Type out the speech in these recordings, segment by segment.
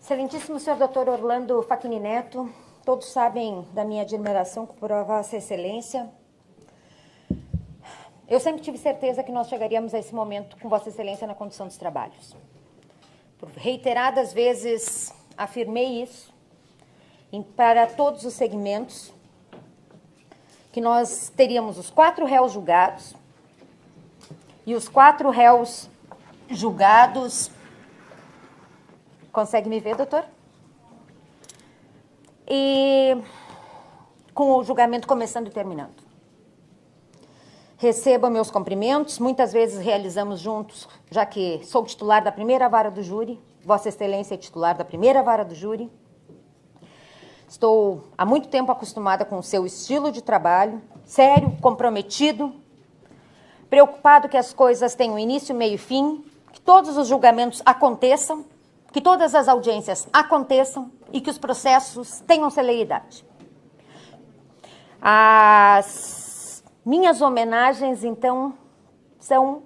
Excelentíssimo senhor Dr. Orlando Facchini Neto, todos sabem da minha admiração por Vossa Excelência. Eu sempre tive certeza que nós chegaríamos a esse momento com Vossa Excelência na condução dos trabalhos. Por reiteradas vezes afirmei isso para todos os segmentos, que nós teríamos os 4 réus julgados, e os 4 réus julgados... Consegue me ver, doutor? E com o julgamento começando e terminando. Receba meus cumprimentos, muitas vezes realizamos juntos, já que sou titular da primeira vara do júri, Vossa Excelência é titular da primeira vara do júri. Estou há muito tempo acostumada com o seu estilo de trabalho, sério, comprometido, preocupado que as coisas tenham início, meio e fim, que todos os julgamentos aconteçam, que todas as audiências aconteçam e que os processos tenham celeridade. As minhas homenagens, então, são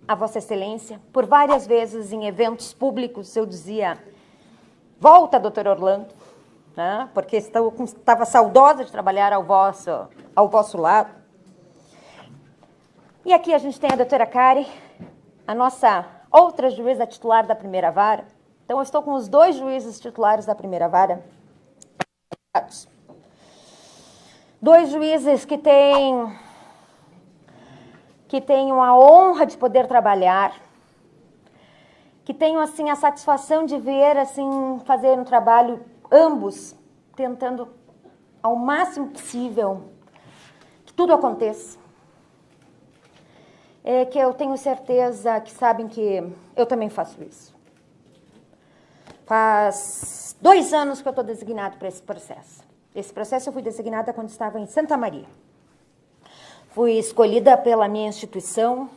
a Vossa Excelência. Por várias vezes em eventos públicos eu dizia, volta, doutor Orlando, né? Porque estava saudosa de trabalhar ao vosso lado. E aqui a gente tem a doutora Kari, a nossa outra juíza titular da primeira vara. Então, eu estou com os 2 juízes titulares da primeira vara. 2 juízes que têm a honra de poder trabalhar, que tenham, assim, a satisfação de ver, assim, fazer um trabalho, ambos, tentando, ao máximo possível, que tudo aconteça. É que eu tenho certeza que sabem que eu também faço isso. Faz 2 anos que eu estou designado para esse processo. Esse processo eu fui designada quando estava em Santa Maria. Fui escolhida pela minha instituição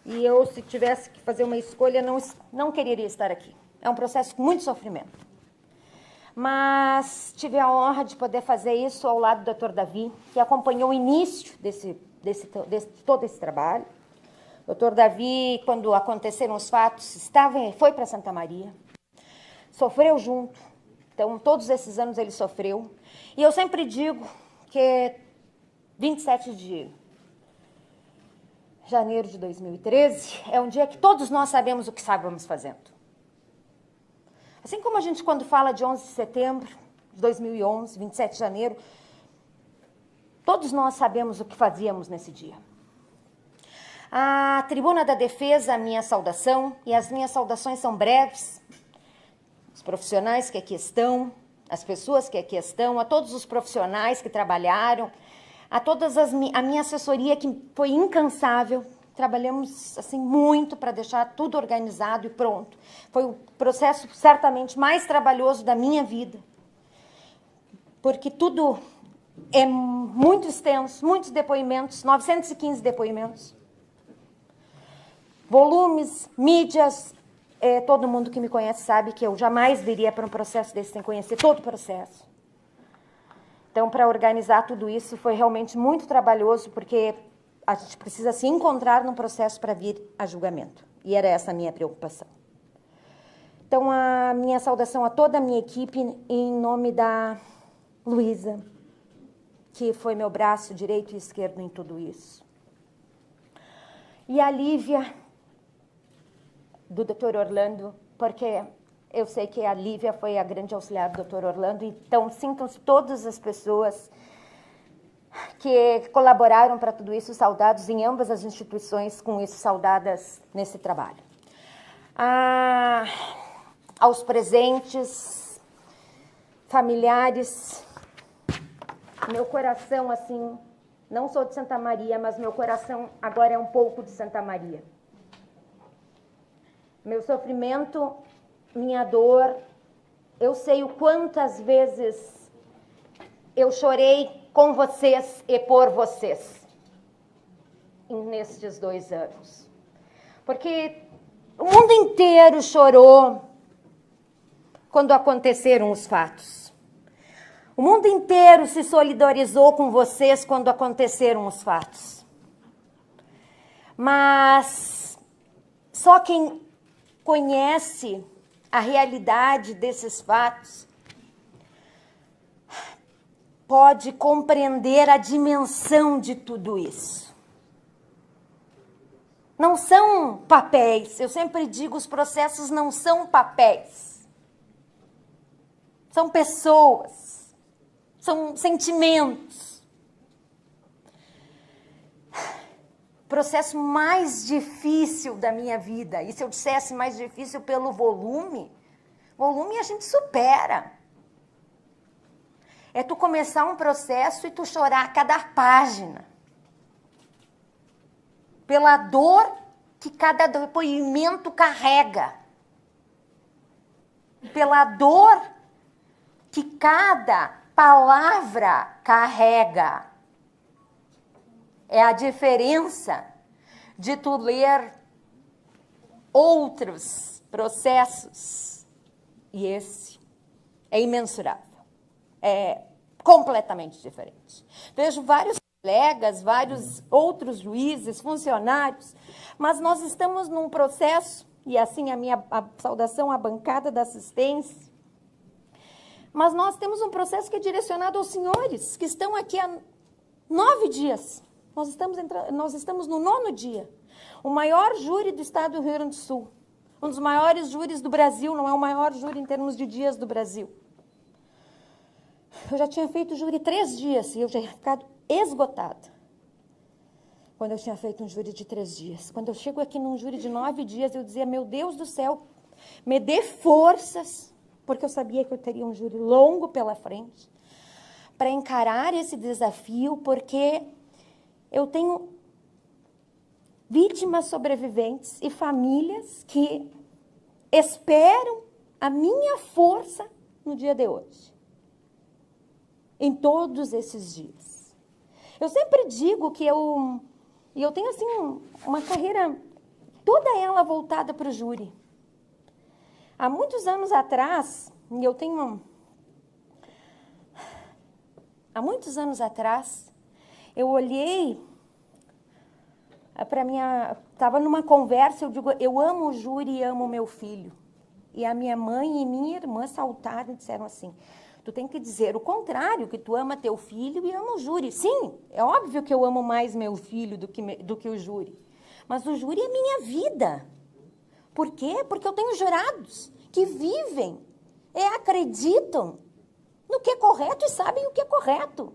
e eu, se tivesse que fazer uma escolha, não quereria estar aqui. É um processo com muito sofrimento. Mas tive a honra de poder fazer isso ao lado do Dr. Davi, que acompanhou o início de todo esse trabalho. O Dr. Davi, quando aconteceram os fatos, foi para Santa Maria. Sofreu junto, então todos esses anos ele sofreu. E eu sempre digo que 27 de janeiro de 2013 é um dia que todos nós sabemos o que estávamos fazendo. Assim como a gente, quando fala de 11 de setembro de 2011, 27 de janeiro, todos nós sabemos o que fazíamos nesse dia. A Tribuna da Defesa, a minha saudação, e as minhas saudações são breves. Os profissionais que aqui estão, as pessoas que aqui estão, a todos os profissionais que trabalharam, a a minha assessoria que foi incansável. Trabalhamos assim muito para deixar tudo organizado e pronto. Foi o processo certamente mais trabalhoso da minha vida, porque tudo é muito extenso, muitos depoimentos, 915 depoimentos, volumes, mídias. Todo mundo que me conhece sabe que eu jamais viria para um processo desse sem conhecer todo o processo. Então, para organizar tudo isso, foi realmente muito trabalhoso, porque a gente precisa se encontrar num processo para vir a julgamento. E era essa a minha preocupação. Então, a minha saudação a toda a minha equipe, em nome da Luísa, que foi meu braço direito e esquerdo em tudo isso. E a Lívia, do Dr. Orlando, porque eu sei que a Lívia foi a grande auxiliar do Dr. Orlando, então sintam-se todas as pessoas que colaboraram para tudo isso, saudados em ambas as instituições, com isso saudadas nesse trabalho. Aos presentes, familiares, meu coração, assim, não sou de Santa Maria, mas meu coração agora é um pouco de Santa Maria. Meu sofrimento, minha dor, eu sei o quantas vezes eu chorei com vocês e por vocês nestes 2 anos. Porque o mundo inteiro chorou quando aconteceram os fatos. O mundo inteiro se solidarizou com vocês quando aconteceram os fatos. Mas só quem conhece a realidade desses fatos, pode compreender a dimensão de tudo isso. Não são papéis. Eu sempre digo, os processos não são papéis. São pessoas. São sentimentos. O processo mais difícil da minha vida, e se eu dissesse mais difícil pelo volume a gente supera. É tu começar um processo e tu chorar a cada página. Pela dor que cada depoimento carrega. Pela dor que cada palavra carrega. É a diferença de tu ler outros processos. E esse é imensurável. É completamente diferente. Vejo vários colegas, vários outros juízes, funcionários, mas nós estamos num processo, e assim a saudação à bancada da assistência, mas nós temos um processo que é direcionado aos senhores, que estão aqui há 9 dias. Nós estamos no 9º dia. O maior júri do estado do Rio Grande do Sul. Um dos maiores júris do Brasil, não é o maior júri em termos de dias do Brasil. Eu já tinha feito júri 3 dias e eu já tinha ficado esgotada. Quando eu tinha feito um júri de 3 dias. Quando eu chego aqui num júri de 9 dias, eu dizia, meu Deus do céu, me dê forças, porque eu sabia que eu teria um júri longo pela frente, para encarar esse desafio, porque eu tenho vítimas sobreviventes e famílias que esperam a minha força no dia de hoje. Em todos esses dias. Eu sempre digo que eu tenho assim uma carreira, toda ela voltada para o júri. Há muitos anos atrás, eu olhei para minha, estava numa conversa, eu digo, eu amo o júri e amo meu filho. E a minha mãe e minha irmã saltaram e disseram assim, tu tem que dizer o contrário, que tu ama teu filho e ama o júri. Sim, é óbvio que eu amo mais meu filho do que o júri. Mas o júri é minha vida. Por quê? Porque eu tenho jurados que vivem e acreditam no que é correto e sabem o que é correto.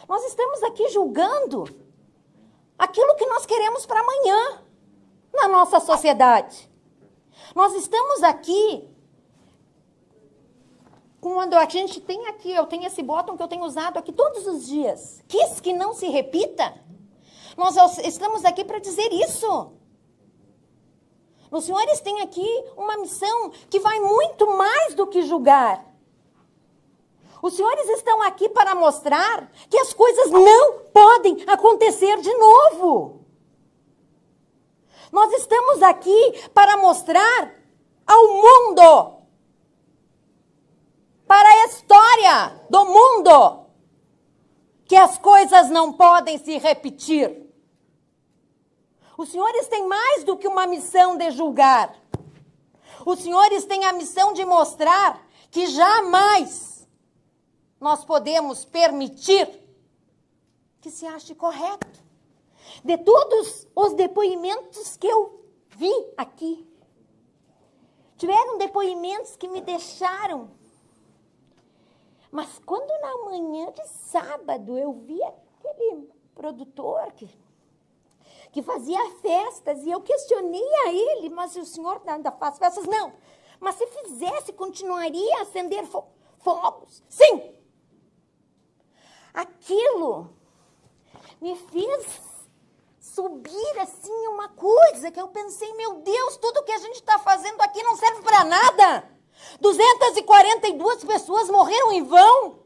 Nós estamos aqui julgando aquilo que nós queremos para amanhã na nossa sociedade. Nós estamos aqui. Quando a gente tem aqui, eu tenho esse botão que eu tenho usado aqui todos os dias. Quis que não se repita. Nós estamos aqui para dizer isso. Os senhores têm aqui uma missão que vai muito mais do que julgar. Os senhores estão aqui para mostrar que as coisas não podem acontecer de novo. Nós estamos aqui para mostrar ao mundo, para a história do mundo, que as coisas não podem se repetir. Os senhores têm mais do que uma missão de julgar. Os senhores têm a missão de mostrar que jamais nós podemos permitir que se ache correto. De todos os depoimentos que eu vi aqui, tiveram depoimentos que me deixaram. Mas quando na manhã de sábado eu vi aquele produtor que fazia festas e eu questionei a ele, mas o senhor ainda faz festas? Não. Mas se fizesse, continuaria a acender fogos? Sim. Aquilo me fez subir assim uma coisa que eu pensei, meu Deus, tudo que a gente está fazendo aqui não serve para nada. 242 pessoas morreram em vão.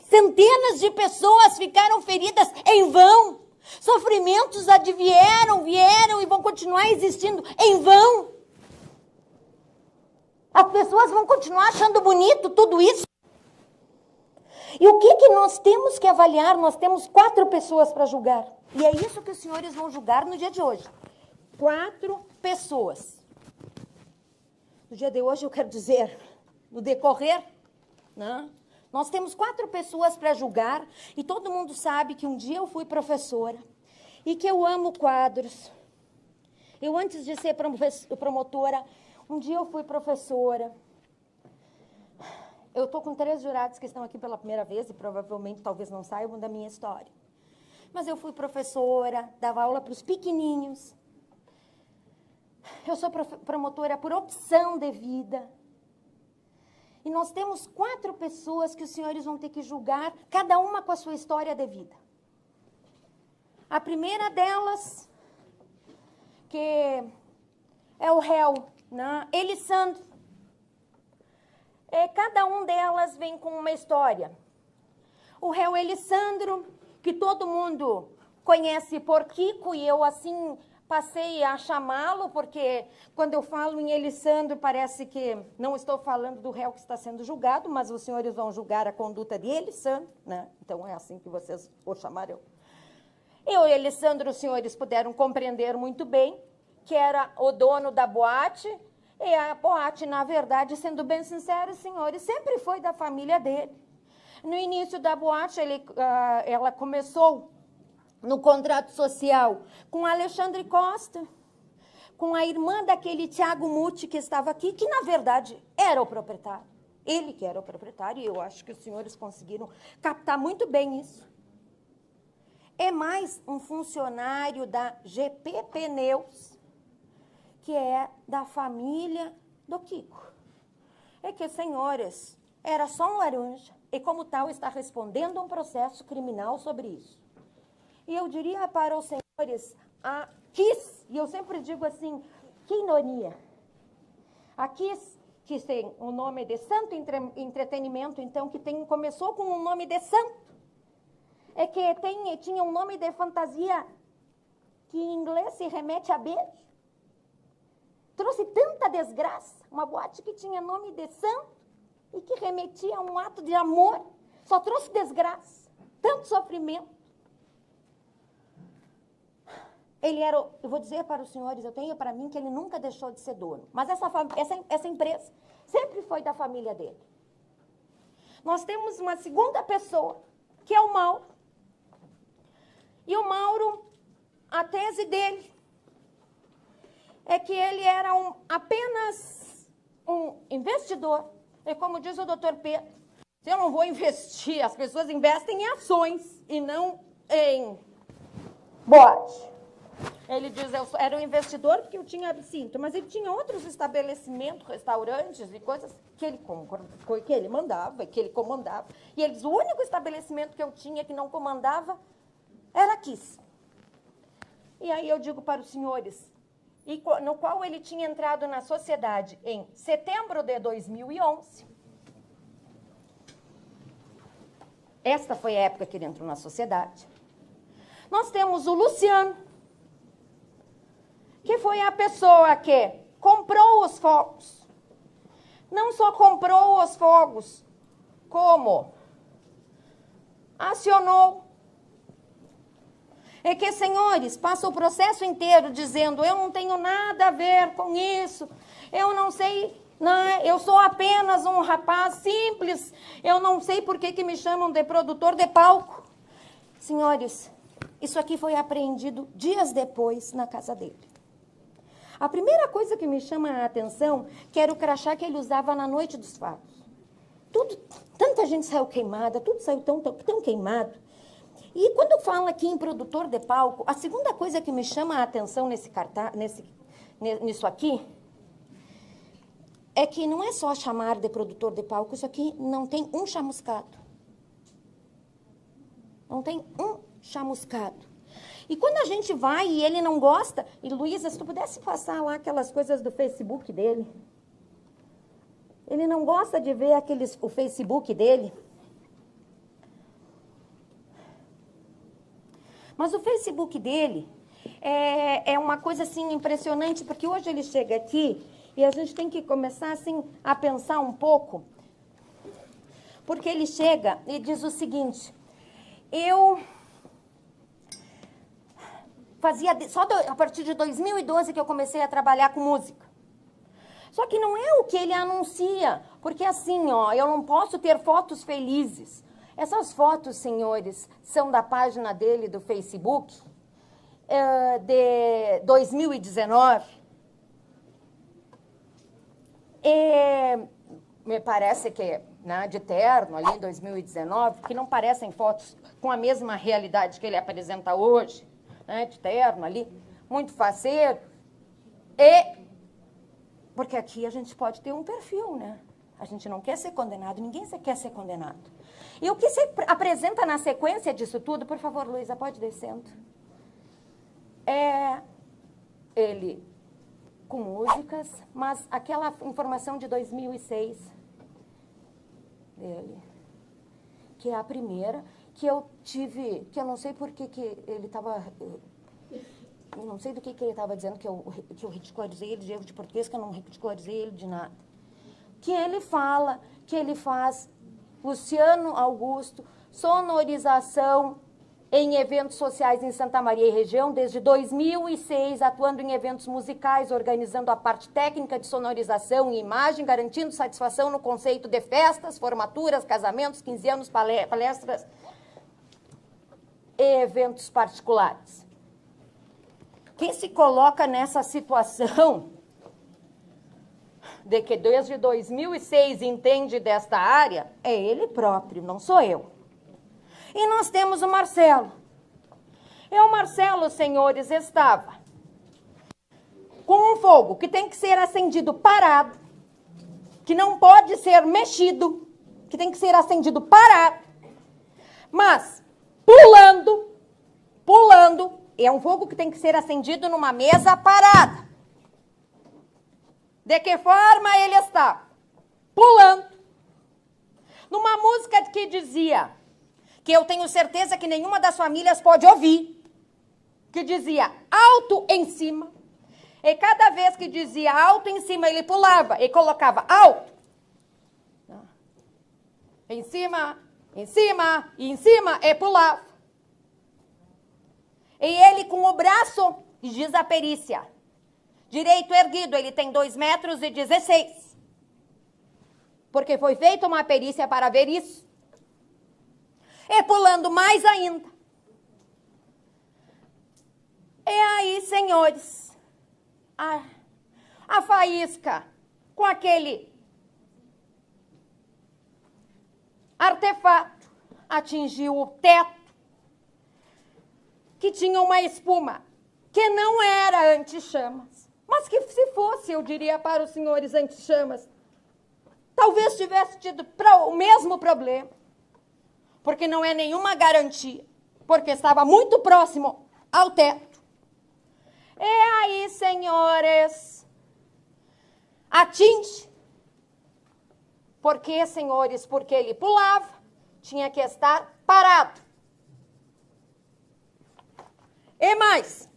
Centenas de pessoas ficaram feridas em vão. Sofrimentos vieram e vão continuar existindo em vão. As pessoas vão continuar achando bonito tudo isso. E o que nós temos que avaliar? Nós temos 4 pessoas para julgar. E é isso que os senhores vão julgar no dia de hoje. 4 pessoas. no dia de hoje, eu quero dizer, no decorrer, né? Nós temos 4 pessoas para julgar, e todo mundo sabe que um dia eu fui professora, e que eu amo quadros. Eu, antes de ser promotora, um dia eu fui professora. Eu estou com 3 jurados que estão aqui pela primeira vez, e provavelmente, talvez não saibam da minha história. Mas eu fui professora, dava aula para os pequenininhos. Eu sou promotora por opção de vida. E nós temos 4 pessoas que os senhores vão ter que julgar, cada uma com a sua história de vida. A primeira delas, que é o réu, né? Elisandro. Cada um delas vem com uma história. O réu Elisandro, que todo mundo conhece por Kiko, e eu assim passei a chamá-lo, porque quando eu falo em Elisandro, parece que não estou falando do réu que está sendo julgado, mas os senhores vão julgar a conduta de Elisandro, né? Então é assim que vocês o chamarão. Eu e Elisandro, os senhores puderam compreender muito bem que era o dono da boate, e a boate, na verdade, sendo bem sinceros, senhores, sempre foi da família dele. No início da boate, ela começou no contrato social com Alexandre Costa, com a irmã daquele Tiago Muti que estava aqui, que, na verdade, era o proprietário. Ele que era o proprietário, e eu acho que os senhores conseguiram captar muito bem isso. É mais um funcionário da GP Pneus, que é da família do Kiko. É que, senhores, era só um laranja, e como tal está respondendo a um processo criminal sobre isso. E eu diria para os senhores, a Kiss, e eu sempre digo assim, que ironia. A Kiss, que tem o nome de Santo Entretenimento, então, que começou com um nome de santo, é que tinha um nome de fantasia que em inglês se remete a beijo. Trouxe tanta desgraça, uma boate que tinha nome de santo e que remetia a um ato de amor, só trouxe desgraça, tanto sofrimento. Ele era, eu vou dizer para os senhores, eu tenho para mim que ele nunca deixou de ser dono, mas essa empresa sempre foi da família dele. Nós temos uma segunda pessoa, que é o Mauro. E o Mauro, a tese dele é que ele era apenas um investidor. E como diz o doutor Pedro, se eu não vou investir, as pessoas investem em ações e não em bote. Ele diz, eu era um investidor porque eu tinha absinto, mas ele tinha outros estabelecimentos, restaurantes e coisas que ele mandava, que ele comandava. E ele diz, o único estabelecimento que eu tinha que não comandava era Kiss. E aí eu digo para os senhores, no qual ele tinha entrado na sociedade em setembro de 2011. Esta foi a época que ele entrou na sociedade. Nós temos o Luciano, que foi a pessoa que comprou os fogos. Não só comprou os fogos, como acionou. É que, senhores, passa o processo inteiro dizendo, eu não tenho nada a ver com isso, eu não sei, não, eu sou apenas um rapaz simples, eu não sei por que me chamam de produtor de palco. Senhores, isso aqui foi apreendido dias depois na casa dele. A primeira coisa que me chama a atenção, que era o crachá que ele usava na noite dos fatos. Tanta gente saiu queimada, tudo saiu tão queimado. E quando fala aqui em produtor de palco, a segunda coisa que me chama a atenção nisso aqui, é que não é só chamar de produtor de palco, isso aqui não tem um chamuscado. Não tem um chamuscado. E quando a gente vai e ele não gosta, e Luísa, se tu pudesse passar lá aquelas coisas do Facebook dele, ele não gosta de ver o Facebook dele. Mas o Facebook dele é uma coisa assim impressionante, porque hoje ele chega aqui e a gente tem que começar assim a pensar um pouco, porque ele chega e diz o seguinte, eu fazia, a partir de 2012 que eu comecei a trabalhar com música. Só que não é o que ele anuncia, porque assim, ó, eu não posso ter fotos felizes. Essas fotos, senhores, são da página dele do Facebook, de 2019. Me parece que, né, de terno, ali em 2019, que não parecem fotos com a mesma realidade que ele apresenta hoje, né, de terno ali, muito faceiro. Porque aqui a gente pode ter um perfil, né? A gente não quer ser condenado, ninguém quer ser condenado. E o que se apresenta na sequência disso tudo, por favor, Luísa, pode descendo, é ele com músicas, mas aquela informação de 2006 dele, que é a primeira, que eu tive, que eu não sei por que ele estava... Eu não sei do que ele estava dizendo, que eu ridicularizei ele de erro de português, que eu não ridicularizei ele de nada. Que ele fala, que ele faz, Luciano Augusto, sonorização em eventos sociais em Santa Maria e região, desde 2006, atuando em eventos musicais, organizando a parte técnica de sonorização e imagem, garantindo satisfação no conceito de festas, formaturas, casamentos, 15 anos, palestras e eventos particulares. Quem se coloca nessa situação de que desde 2006 entende desta área é ele próprio, não sou eu. E nós temos o Marcelo. E o Marcelo, senhores, estava com um fogo que tem que ser acendido parado, que não pode ser mexido, que tem que ser acendido parado, mas pulando, é um fogo que tem que ser acendido numa mesa parada. De que forma ele está? Pulando. Numa música que dizia, que eu tenho certeza que nenhuma das famílias pode ouvir, que dizia alto em cima. E cada vez que dizia alto em cima, ele pulava e colocava alto. Em cima, e em cima, e pulava. E ele com o braço, diz a perícia, direito erguido, ele tem 2,16 metros. Porque foi feita uma perícia para ver isso. E pulando mais ainda. E aí, senhores, a faísca com aquele artefato atingiu o teto, que tinha uma espuma que não era anti-chamas, mas que se fosse, eu diria para os senhores anti-chamas, talvez tivesse tido o mesmo problema, porque não é nenhuma garantia, porque estava muito próximo ao teto. E aí, senhores, atinge. Por quê, senhores? Porque ele pulava, tinha que estar parado. E mais,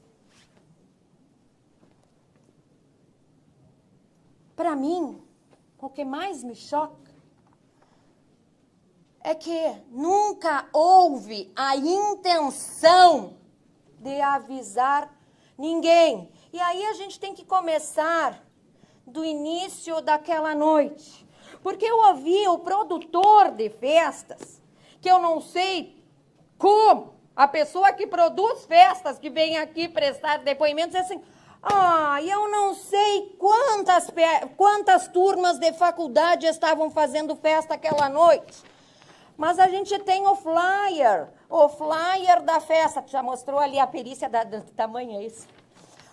para mim, o que mais me choca é que nunca houve a intenção de avisar ninguém. E aí a gente tem que começar do início daquela noite. Porque eu ouvi o produtor de festas, que eu não sei como, a pessoa que produz festas, que vem aqui prestar depoimentos, é assim, eu não sei quantas turmas de faculdade estavam fazendo festa aquela noite, mas a gente tem o flyer da festa, já mostrou ali a perícia do tamanho, é isso?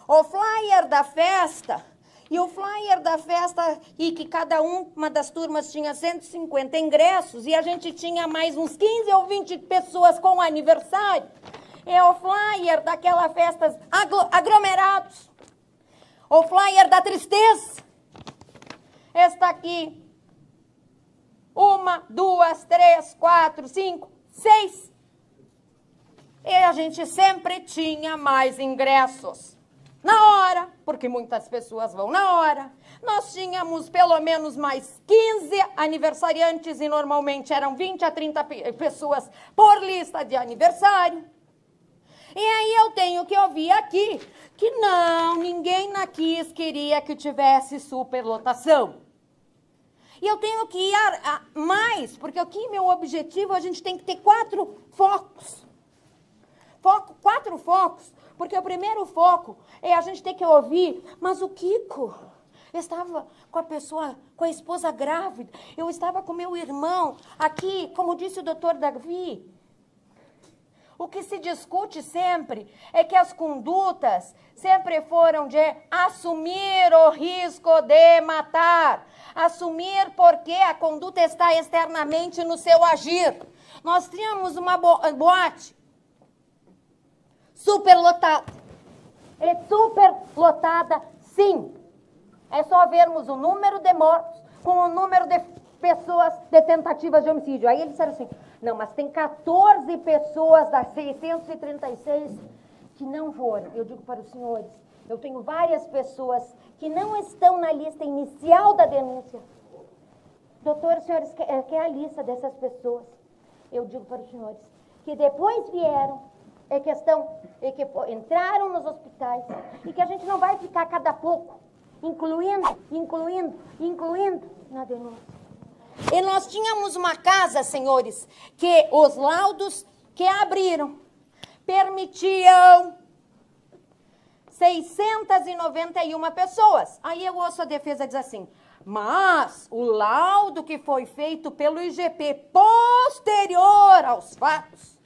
O flyer da festa, e o flyer da festa, e que cada uma das turmas tinha 150 ingressos, e a gente tinha mais uns 15 ou 20 pessoas com aniversário. É o flyer daquela festa aglomerados. O flyer da tristeza. Está aqui. 1, 2, 3, 4, 5, 6. E a gente sempre tinha mais ingressos. Na hora, porque muitas pessoas vão na hora. Nós tínhamos pelo menos mais 15 aniversariantes e normalmente eram 20 a 30 pessoas por lista de aniversário. E aí eu tenho que ouvir aqui que não, ninguém na Kiss queria que tivesse superlotação. E eu tenho que ir a mais, porque aqui meu objetivo, a gente tem que ter 4 focos. 4 focos, porque o primeiro foco é a gente ter que ouvir, mas o Kiko estava com a esposa grávida, eu estava com meu irmão aqui, como disse o doutor Davi. O que se discute sempre é que as condutas sempre foram de assumir o risco de matar. Assumir porque a conduta está externamente no seu agir. Nós tínhamos uma boate superlotada. É superlotada, sim. É só vermos o número de mortos com o número de pessoas de tentativas de homicídio. Aí eles disseram assim, não, mas tem 14 pessoas das 636 que não foram. Eu digo para os senhores, eu tenho várias pessoas que não estão na lista inicial da denúncia. Doutor, os senhores, quer a lista dessas pessoas? Eu digo para os senhores, que depois vieram, que entraram nos hospitais, e que a gente não vai ficar cada pouco, incluindo na denúncia. E nós tínhamos uma casa, senhores, que os laudos que abriram permitiam 691 pessoas. Aí eu ouço a defesa dizer assim, mas o laudo que foi feito pelo IGP posterior aos fatos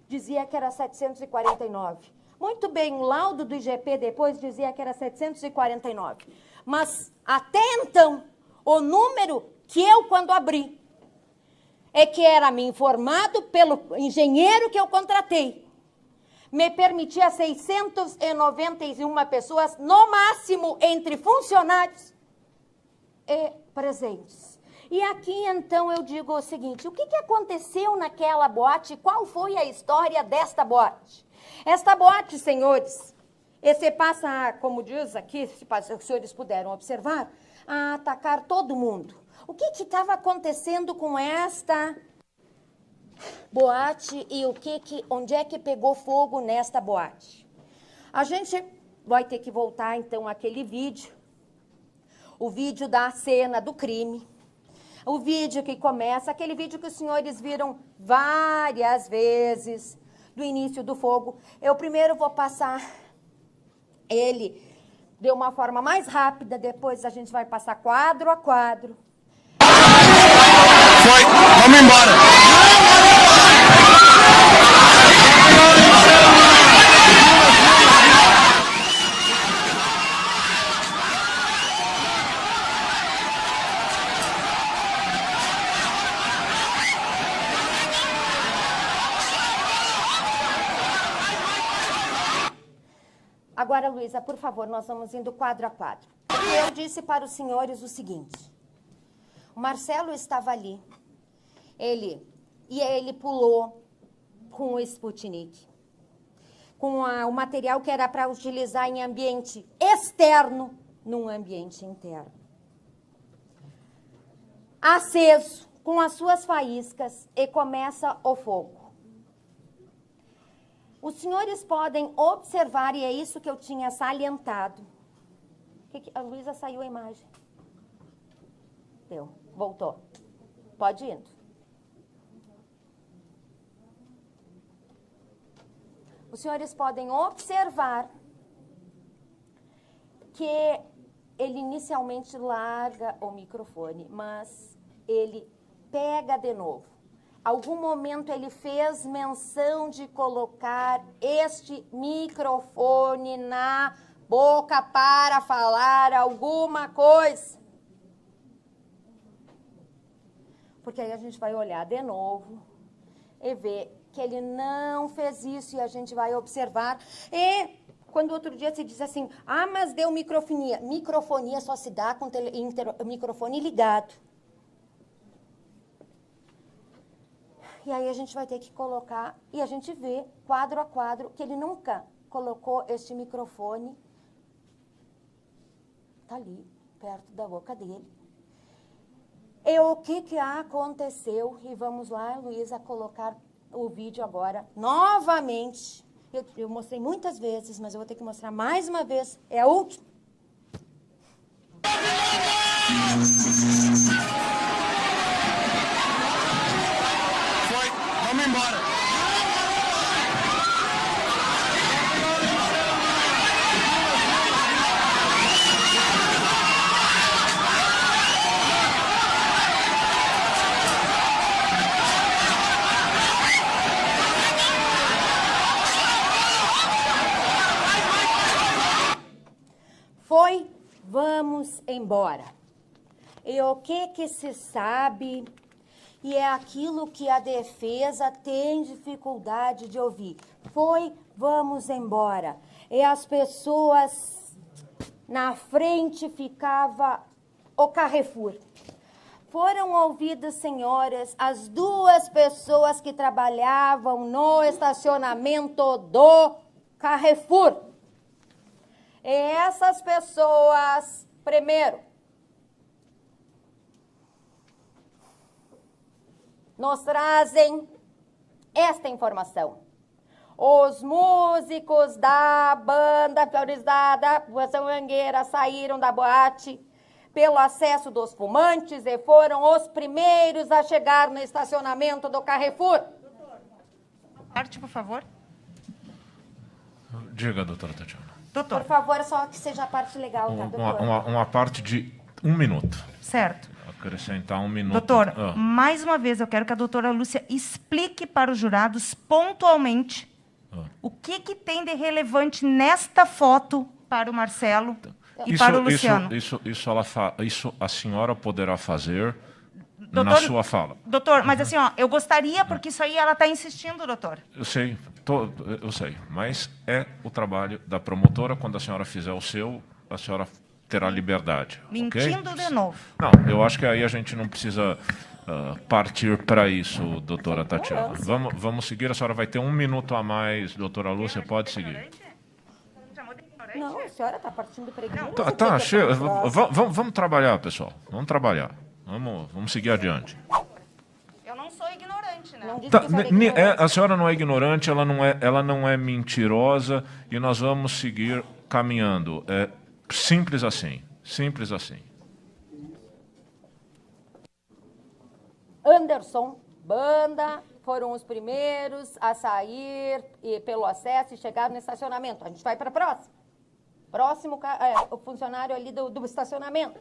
dizia que era 749. Muito bem, o laudo do IGP depois dizia que era 749. Mas até então, o número que eu, quando abri, é que era me informado pelo engenheiro que eu contratei, me permitia 691 pessoas, no máximo, entre funcionários e presentes. E aqui, então, eu digo o seguinte, o que aconteceu naquela boate? Qual foi a história desta boate? Esta boate, senhores, esse passa, como diz aqui, se os senhores puderam observar, a atacar todo mundo. O que estava acontecendo com esta boate e onde é que pegou fogo nesta boate? A gente vai ter que voltar, então, àquele vídeo, o vídeo da cena do crime, o vídeo que começa, aquele vídeo que os senhores viram várias vezes do início do fogo. Eu primeiro vou passar ele de uma forma mais rápida, depois a gente vai passar quadro a quadro. Foi, vamos embora. Agora, Luísa, por favor, nós vamos indo quadro a quadro. Eu disse para os senhores o seguinte, o Marcelo estava ali, ele pulou com o Sputnik, com o material que era para utilizar em ambiente externo, num ambiente interno. Aceso, com as suas faíscas, e começa o fogo. Os senhores podem observar, e é isso que eu tinha salientado. A Luísa saiu a imagem. Deu, voltou. Pode ir. Os senhores podem observar que ele inicialmente larga o microfone, mas ele pega de novo. Algum momento ele fez menção de colocar este microfone na boca para falar alguma coisa. Porque aí a gente vai olhar de novo e ver que ele não fez isso, e a gente vai observar. E quando outro dia se diz assim, ah, mas deu microfonia. Microfonia só se dá com microfone ligado. E aí a gente vai ter que colocar, e a gente vê, quadro a quadro, que ele nunca colocou este microfone, tá ali, perto da boca dele. E o que aconteceu? E vamos lá, Luísa, colocar o vídeo agora, novamente, Eu mostrei muitas vezes, mas eu vou ter que mostrar mais uma vez. É a última. Foi, vamos embora. Foi, vamos embora. E o que se sabe? E é aquilo que a defesa tem dificuldade de ouvir. Foi, vamos embora. E as pessoas na frente ficava o Carrefour. Foram ouvidas, senhoras, as 2 pessoas que trabalhavam no estacionamento do Carrefour. E essas pessoas, primeiro, nos trazem esta informação. Os músicos da banda priorizada, Poção Mangueira, saíram da boate pelo acesso dos fumantes e foram os primeiros a chegar no estacionamento do Carrefour. Parte, por favor. Diga, doutora Tatiana. Doutor, Por favor, só que seja a parte legal, tá, doutor? Uma parte de 1 minuto. certo. Acrescentar 1 minuto. Doutor, mais uma vez eu quero que a doutora Lúcia explique para os jurados pontualmente o que tem de relevante nesta foto para o Marcelo e para o Luciano. Isso a senhora poderá fazer Doutor, na sua fala. Doutor, mas assim, ó, eu gostaria, porque isso aí ela está insistindo, doutor. Eu sei, eu sei, mas é o trabalho da promotora. Quando a senhora fizer o seu, a senhora terá liberdade. Mentindo okay? de novo. Não, eu acho que aí a gente não precisa partir para isso, doutora Tatiana. Vamos seguir, a senhora vai ter 1 minuto a mais, doutora Lúcia, pode seguir. Não, a senhora está partindo para ignorância. Tá, chega. Vamos trabalhar, pessoal. Vamos trabalhar. Vamos seguir adiante. Eu não sou ignorante, né? Não disse que a senhora é ignorante. A senhora não é ignorante, ela não é mentirosa e nós vamos seguir caminhando. É simples assim. Simples assim. Anderson, banda, foram os primeiros a sair pelo acesso e chegar no estacionamento. A gente vai para a próxima. Próximo, o funcionário ali do estacionamento.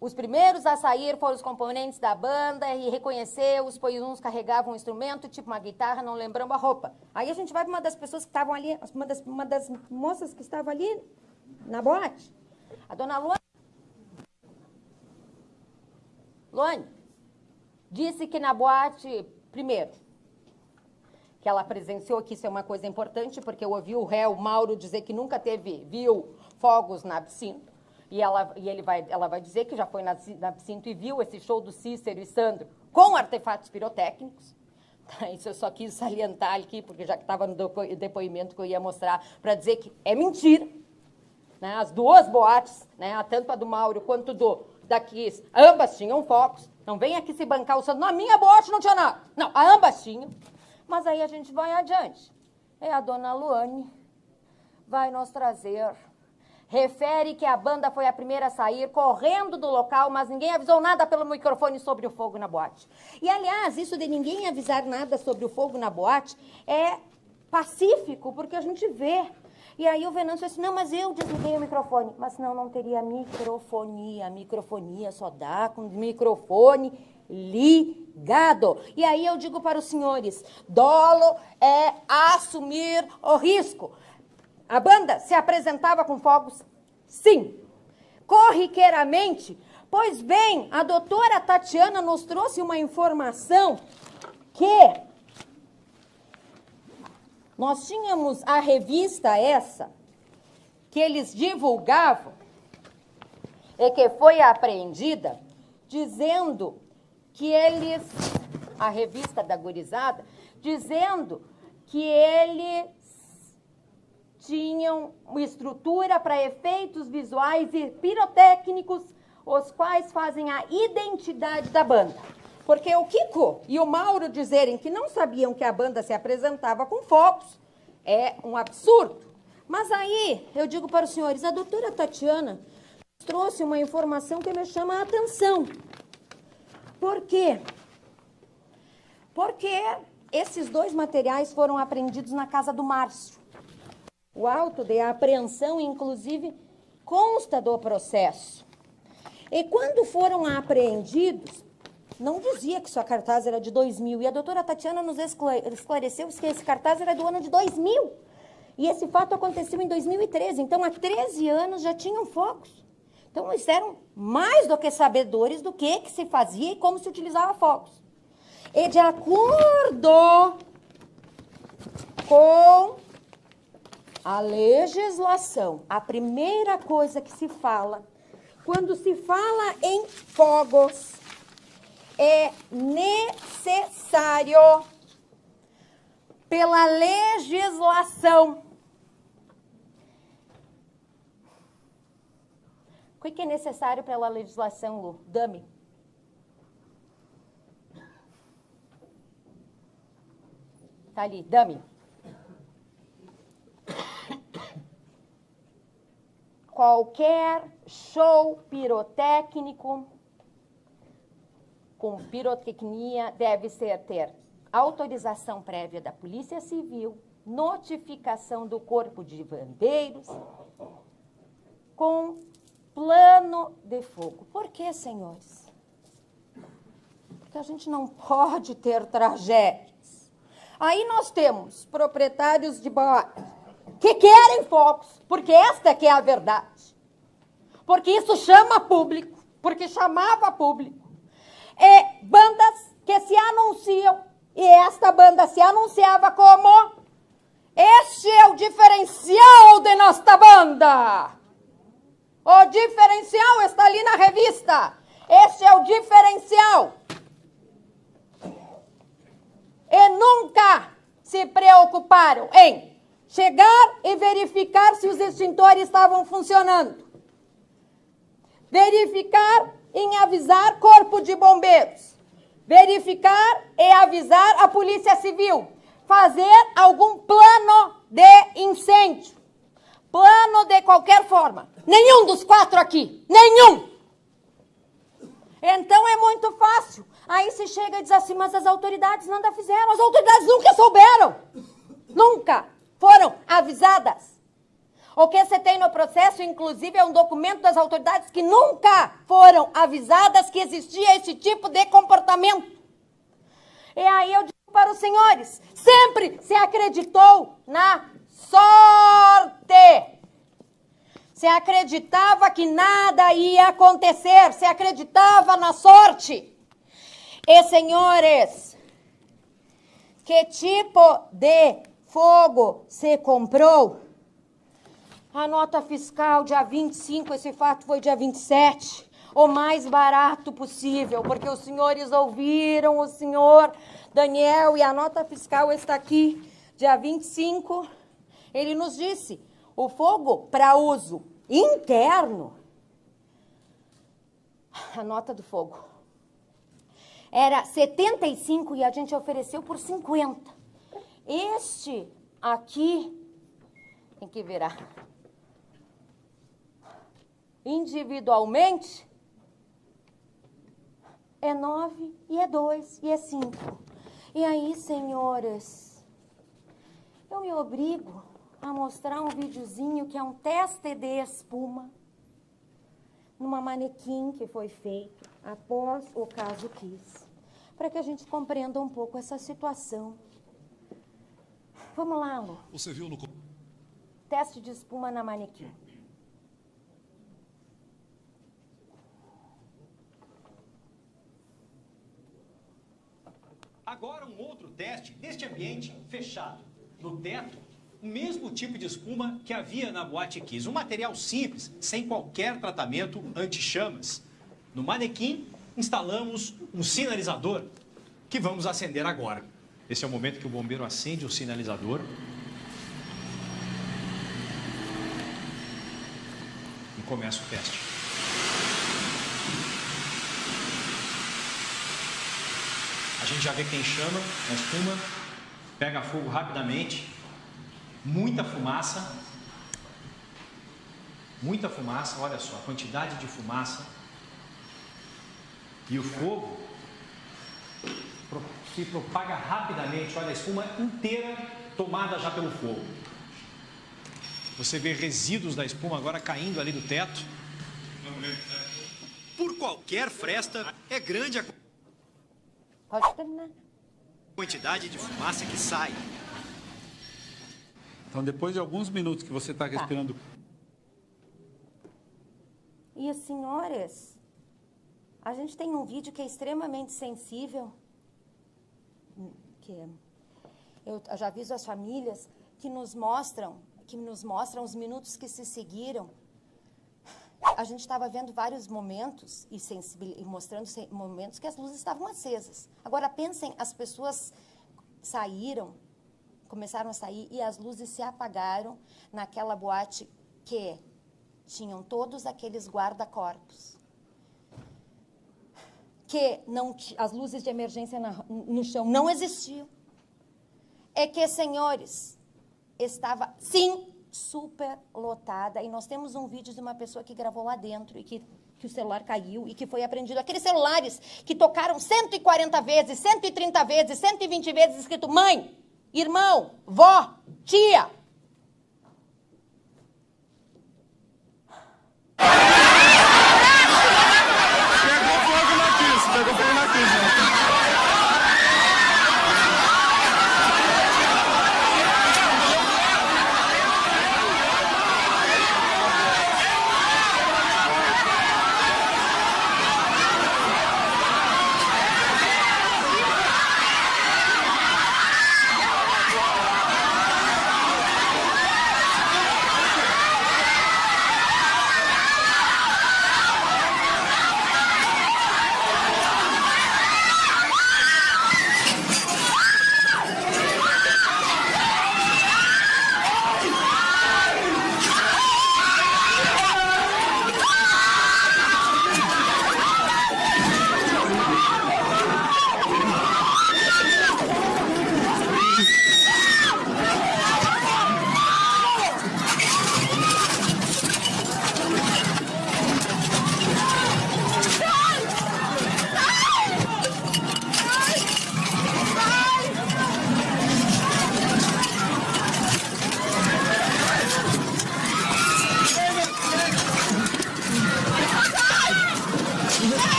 Os primeiros a sair foram os componentes da banda e reconheceu-os, pois uns carregavam um instrumento, tipo uma guitarra, não lembrando a roupa. Aí a gente vai para uma das pessoas que estavam ali, uma das moças que estava ali na boate. A dona Luane disse que na boate, primeiro, que ela presenciou, que isso é uma coisa importante, porque eu ouvi o réu Mauro dizer que nunca viu fogos na piscina. E ela vai dizer que já foi na piscina e viu esse show do Cícero e Sandro com artefatos pirotécnicos. Isso eu só quis salientar aqui, porque já que estava no depoimento que eu ia mostrar, para dizer que é mentira. Né? As duas boates, né? Tanto a do Mauro quanto da Kiss, ambas tinham fogos. Não vem aqui se bancar o Sandro. Na minha boate não tinha nada. Não, ambas tinham. Mas aí a gente vai adiante. A dona Luane vai nos trazer. Refere que a banda foi a primeira a sair, correndo do local, mas ninguém avisou nada pelo microfone sobre o fogo na boate. E, aliás, isso de ninguém avisar nada sobre o fogo na boate é pacífico, porque a gente vê. E aí o Venâncio disse, não, mas eu desliguei o microfone. Mas não teria microfonia. A microfonia só dá com o microfone ligado. E aí eu digo para os senhores, dolo é assumir o risco. A banda se apresentava com fogos? Sim. Corriqueiramente? Pois bem, a doutora Tatiana nos trouxe uma informação que nós tínhamos a revista essa, que eles divulgavam, e que foi apreendida, dizendo que eles, a revista da gurizada, dizendo que eles tinham uma estrutura para efeitos visuais e pirotécnicos, os quais fazem a identidade da banda. Porque o Kiko e o Mauro dizerem que não sabiam que a banda se apresentava com fogos É um absurdo. Mas aí, eu digo para os senhores, a doutora Tatiana trouxe uma informação que me chama a atenção. Por quê? Porque esses 2 materiais foram apreendidos na casa do Márcio. O auto de apreensão, inclusive, consta do processo. E quando foram apreendidos, não dizia que sua cartaz era de 2000. E a doutora Tatiana nos esclareceu que esse cartaz era do ano de 2000. E esse fato aconteceu em 2013. Então, há 13 anos já tinham fogos. Então, eles eram mais do que sabedores do que se fazia e como se utilizava fogos. E de acordo com a legislação, a primeira coisa que se fala, quando se fala em fogos, é necessário, pela legislação. O que é necessário pela legislação, Lu? Dame. Tá ali, dame. Qualquer show pirotécnico com pirotecnia deve ter autorização prévia da Polícia Civil, notificação do Corpo de Bombeiros, com plano de fogo. Por quê, senhores? Porque a gente não pode ter tragédias. Aí nós temos proprietários de bar que querem fogos, porque esta que é a verdade. Porque isso chama público, porque chamava público. E bandas que se anunciam, e esta banda se anunciava como: este é o diferencial de nossa banda. O diferencial está ali na revista. Este é o diferencial. E nunca se preocuparam em chegar e verificar se os extintores estavam funcionando. Verificar em avisar Corpo de Bombeiros. Verificar e avisar a Polícia Civil. Fazer algum plano de incêndio. Plano de qualquer forma. Nenhum dos 4 aqui. Nenhum. Então é muito fácil. Aí se chega e diz assim, mas as autoridades nada fizeram. As autoridades nunca souberam. Nunca foram avisadas. O que você tem no processo, inclusive, é um documento das autoridades que nunca foram avisadas que existia esse tipo de comportamento. E aí eu digo para os senhores, sempre se acreditou na sorte. Se acreditava que nada ia acontecer, se acreditava na sorte. E, senhores, que tipo de fogo se comprou? A nota fiscal, dia 25, esse fato foi dia 27, o mais barato possível, porque os senhores ouviram o senhor Daniel e a nota fiscal está aqui, dia 25, ele nos disse, o fogo para uso interno, a nota do fogo, era 75 e a gente ofereceu por 50. Este aqui, tem que virar, individualmente, é 9, e é 2, e é 5. E aí, senhores, eu me obrigo a mostrar um videozinho que é um teste de espuma numa manequim que foi feito após o caso Kiss, para que a gente compreenda um pouco essa situação. Vamos lá, Lu. Você viu no... Teste de espuma na manequim. Agora um outro teste neste ambiente fechado. No teto, o mesmo tipo de espuma que havia na Boate Kiss. Um material simples, sem qualquer tratamento anti-chamas. No manequim, instalamos um sinalizador que vamos acender agora. Esse é o momento que o bombeiro acende o sinalizador. E começa o teste. A gente já vê que tem chama na espuma, pega fogo rapidamente. muita fumaça, olha só, a quantidade de fumaça. E o fogo se propaga rapidamente, olha a espuma inteira tomada já pelo fogo. Você vê resíduos da espuma agora caindo ali do teto. Por qualquer fresta, é grande a Pode terminar. quantidade de fumaça que sai. Então, depois de alguns minutos que você está respirando... E as senhoras, a gente tem um vídeo que é extremamente sensível, que eu já aviso as famílias, que nos mostram os minutos que se seguiram. A gente estava vendo vários momentos e mostrando momentos que as luzes estavam acesas. Agora pensem, as pessoas começaram a sair e as luzes se apagaram naquela boate que tinham todos aqueles guarda-corpos. Que as luzes de emergência no chão não existiam. É que, senhores, estava, sim, super lotada. E nós temos um vídeo de uma pessoa que gravou lá dentro e que o celular caiu e que foi apreendido. Aqueles celulares que tocaram 140 vezes, 130 vezes, 120 vezes, escrito mãe, irmão, vó, tia. Pegou fogo na Kiss, né?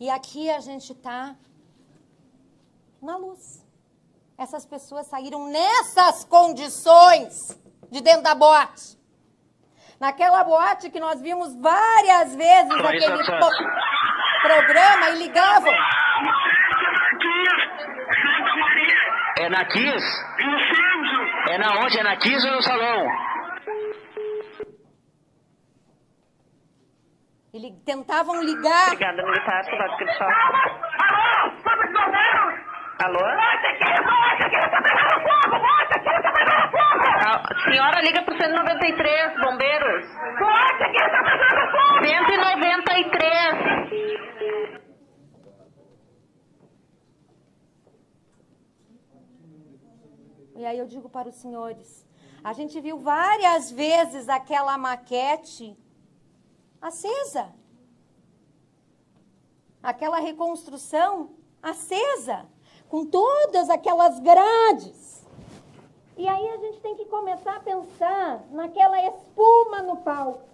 E aqui a gente está na luz. Essas pessoas saíram nessas condições de dentro da boate. Naquela boate que nós vimos várias vezes aquele programa e ligavam. É na Kiss? É na onde? É na Kiss ou no salão? Tentavam ligar. Obrigada, militar. Soldado que só. Alô? A senhora liga pro 193, bombeiros. 193. E aí eu digo para os senhores, a gente viu várias vezes aquela maquete acesa. Aquela reconstrução acesa, com todas aquelas grades. E aí a gente tem que começar a pensar naquela espuma no palco.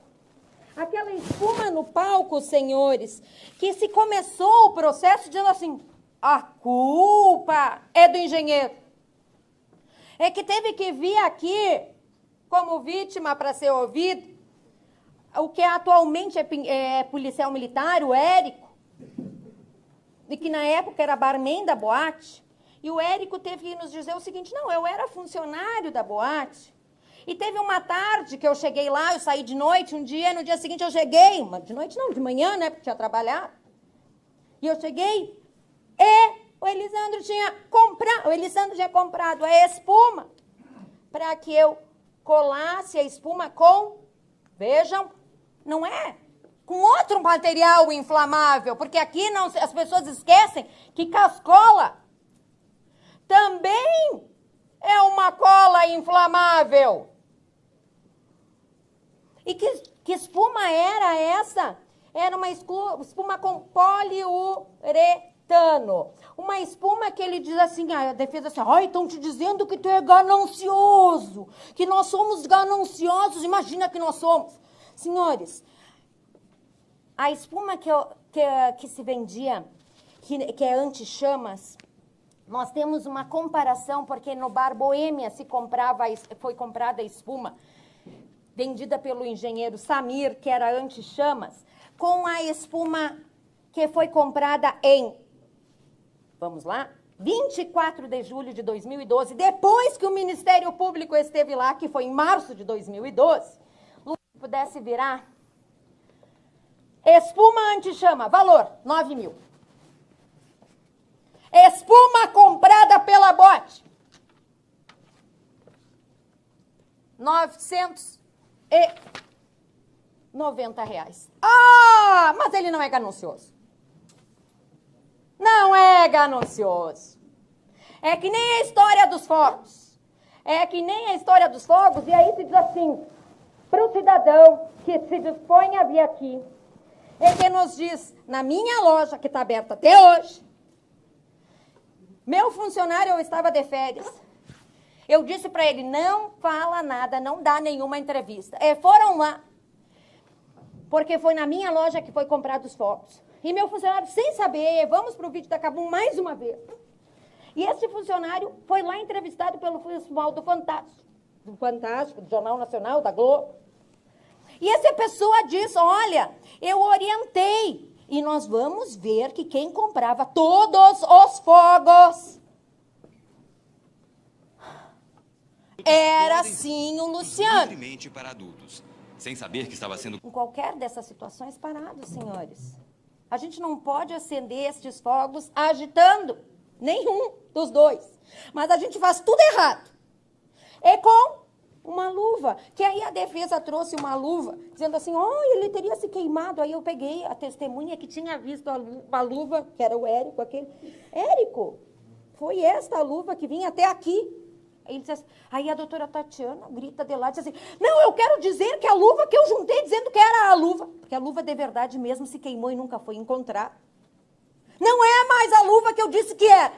Aquela espuma no palco, senhores, que se começou o processo dizendo assim, a culpa é do engenheiro. É que teve que vir aqui, como vítima para ser ouvido, o que atualmente é policial militar, o Érico, e que na época era barman da boate, e o Érico teve que nos dizer o seguinte, não, eu era funcionário da boate, e teve uma tarde que eu cheguei lá, eu saí de noite um dia, no dia seguinte eu cheguei, de noite não, de manhã, né, porque tinha trabalhado, e eu cheguei, e o Elisandro tinha comprado a espuma para que eu colasse a espuma com, vejam, não é com outro material inflamável, porque aqui não, as pessoas esquecem que cascola também É uma cola inflamável. E que espuma era essa? Era uma espuma com poliuretano. Uma espuma que ele diz assim, a defesa assim, ai, estão te dizendo que tu é ganancioso, que nós somos gananciosos, imagina que nós somos. Senhores, a espuma que se vendia, que é anti-chamas, nós temos uma comparação, porque no Bar Boêmia foi comprada a espuma, vendida pelo engenheiro Samir, que era anti-chamas, com a espuma que foi comprada em, vamos lá, 24 de julho de 2012, depois que o Ministério Público esteve lá, que foi em março de 2012, se pudesse virar, espuma anti-chama, valor, 9 mil. Espuma comprada pela Bote, 990 reais. Ah, mas ele não é ganancioso. Não é ganancioso. É que nem a história dos fogos. É que nem a história dos fogos, e aí se diz assim, para o cidadão que se dispõe a vir aqui, e que nos diz, na minha loja, que está aberta até hoje, meu funcionário, eu estava de férias, eu disse para ele, não fala nada, não dá nenhuma entrevista. Foram lá, porque foi na minha loja que foi comprado os fogos. E meu funcionário, sem saber, vamos para o vídeo da Cabum mais uma vez. E esse funcionário foi lá entrevistado pelo pessoal do Fantástico, do Jornal Nacional, da Globo. E essa pessoa disse, olha, eu orientei. E nós vamos ver que quem comprava todos os fogos era sim o Luciano. Para adultos, sem saber que estava sendo... Em qualquer dessas situações, parado, senhores. A gente não pode acender estes fogos agitando. Nenhum dos dois. Mas a gente faz tudo errado. E com uma luva, que aí a defesa trouxe uma luva, dizendo assim, ele teria se queimado. Aí eu peguei a testemunha que tinha visto a luva, que era o Érico, Érico, foi esta a luva que vinha até aqui. Aí, ele disse assim, aí a doutora Tatiana grita de lá, diz assim, não, eu quero dizer que a luva que eu juntei dizendo que era a luva, porque a luva de verdade mesmo se queimou e nunca foi encontrada. Não é mais a luva que eu disse que era.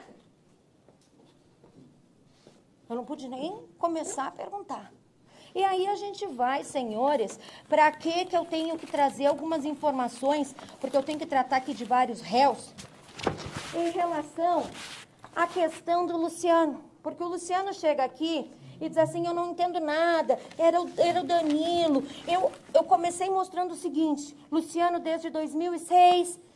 Eu não pude nem começar a perguntar. E aí a gente vai, senhores, para que eu tenho que trazer algumas informações, porque eu tenho que tratar aqui de vários réus, em relação à questão do Luciano. Porque o Luciano chega aqui e diz assim, eu não entendo nada, era o Danilo. Eu comecei mostrando o seguinte, Luciano desde 2006...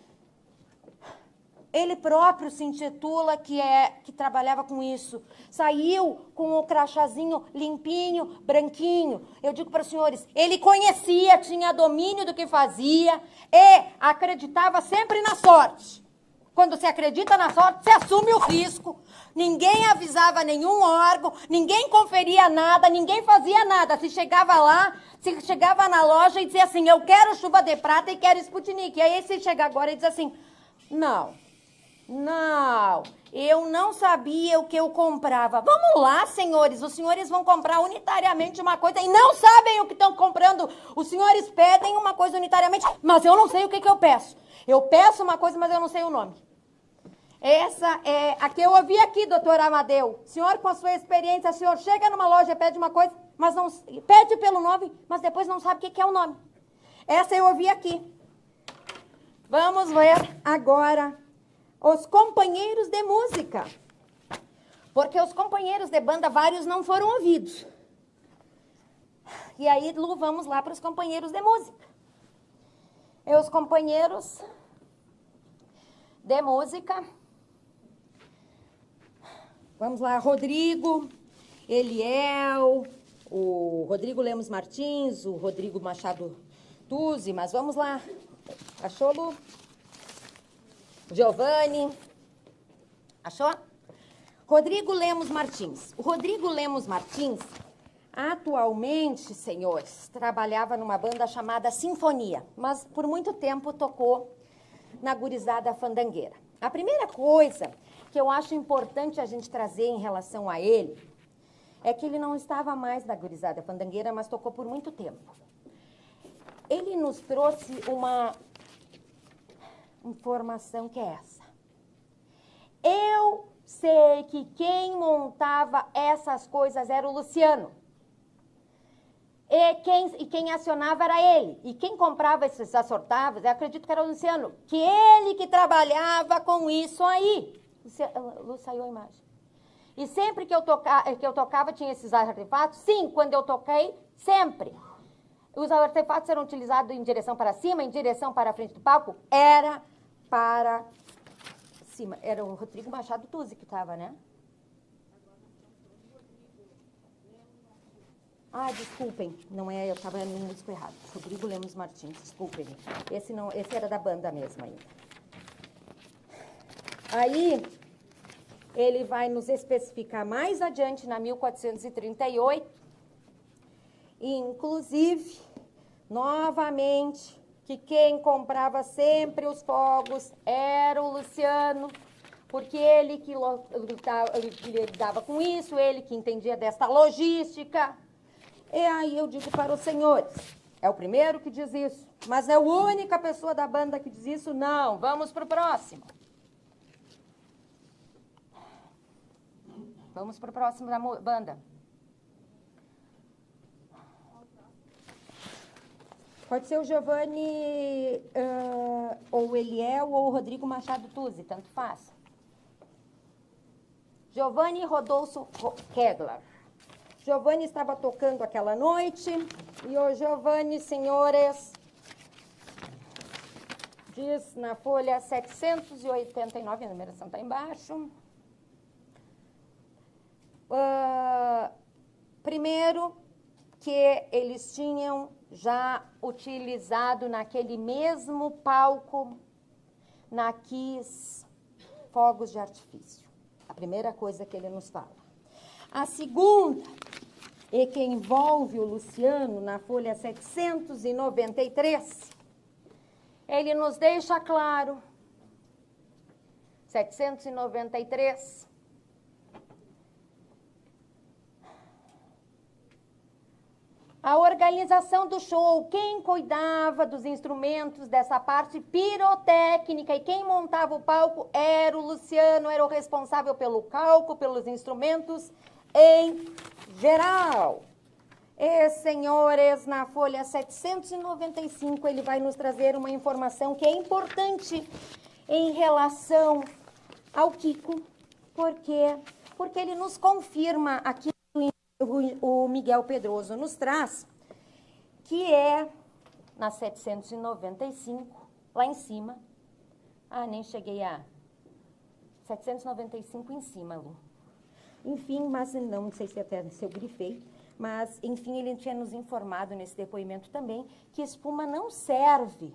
Ele próprio se intitula que trabalhava com isso. Saiu com o crachazinho limpinho, branquinho. Eu digo para os senhores, ele conhecia, tinha domínio do que fazia e acreditava sempre na sorte. Quando se acredita na sorte, se assume o risco. Ninguém avisava nenhum órgão, ninguém conferia nada, ninguém fazia nada. Se chegava lá, se chegava na loja e dizia assim, eu quero chuva de prata e quero Sputnik. E aí se chega agora e diz assim, não, eu não sabia o que eu comprava. Vamos lá, senhores, os senhores vão comprar unitariamente uma coisa e não sabem o que estão comprando. Os senhores pedem uma coisa unitariamente, mas eu não sei o que eu peço. Eu peço uma coisa, mas eu não sei o nome. Essa é a que eu ouvi aqui, doutor Amadeu. Senhor, com a sua experiência, o senhor chega numa loja, pede uma coisa, mas não pede pelo nome, mas depois não sabe o que é o nome. Essa eu ouvi aqui. Vamos ver agora os companheiros de música. Porque os companheiros de banda, vários não foram ouvidos. E aí, Lu, vamos lá para os companheiros de música. E os companheiros de música. Vamos lá, Rodrigo, Eliel, o Rodrigo Lemos Martins, o Rodrigo Machado Tuzzi, mas vamos lá. Achou, Lu? Giovanni. Achou? Rodrigo Lemos Martins. O Rodrigo Lemos Martins, atualmente, senhores, trabalhava numa banda chamada Sinfonia, mas por muito tempo tocou na gurizada fandangueira. A primeira coisa que eu acho importante a gente trazer em relação a ele é que ele não estava mais na gurizada fandangueira, mas tocou por muito tempo. Ele nos trouxe uma informação que é essa. Eu sei que quem montava essas coisas era o Luciano. E quem acionava era ele. E quem comprava esses assortados, eu acredito que era o Luciano. Que ele que trabalhava com isso aí. Lu, saiu a imagem. E sempre que eu tocava, tinha esses artefatos. Sim, quando eu toquei, sempre. Os artefatos eram utilizados em direção para cima, em direção para a frente do palco. Era para cima. Era o Rodrigo Machado Tuzi que estava, né? Ah, desculpem, não é, eu estava no músico errado. Rodrigo Lemos Martins, desculpem. Esse era da banda mesmo ainda. Aí, ele vai nos especificar mais adiante, na 1438, inclusive, novamente, que quem comprava sempre os fogos era o Luciano, porque ele que lidava com isso, ele que entendia desta logística. E aí eu digo para os senhores, é o primeiro que diz isso, mas é a única pessoa da banda que diz isso? Não, vamos para o próximo. Vamos para o próximo da banda. Pode ser o Giovanni, ou o Eliel, ou o Rodrigo Machado Tuzi, tanto faz. Giovanni Rodolfo Kegler. Giovanni estava tocando aquela noite, e o Giovanni, senhores, diz na folha 789, a numeração está embaixo. Primeiro, que eles tinham já utilizado naquele mesmo palco, na Kiss, fogos de artifício. A primeira coisa que ele nos fala. A segunda, e que envolve o Luciano na folha 793, ele nos deixa claro, 793, a organização do show, quem cuidava dos instrumentos dessa parte pirotécnica e quem montava o palco era o Luciano, era o responsável pelo cálculo, pelos instrumentos em geral. E, senhores, na folha 795, ele vai nos trazer uma informação que é importante em relação ao Kiko. Por quê? Porque ele nos confirma aqui, o Miguel Pedroso nos traz, que é na 795, lá em cima. Ah, nem cheguei a 795 em cima, Lu. Enfim, mas não sei se até se eu grifei, mas, enfim, ele tinha nos informado nesse depoimento também que espuma não serve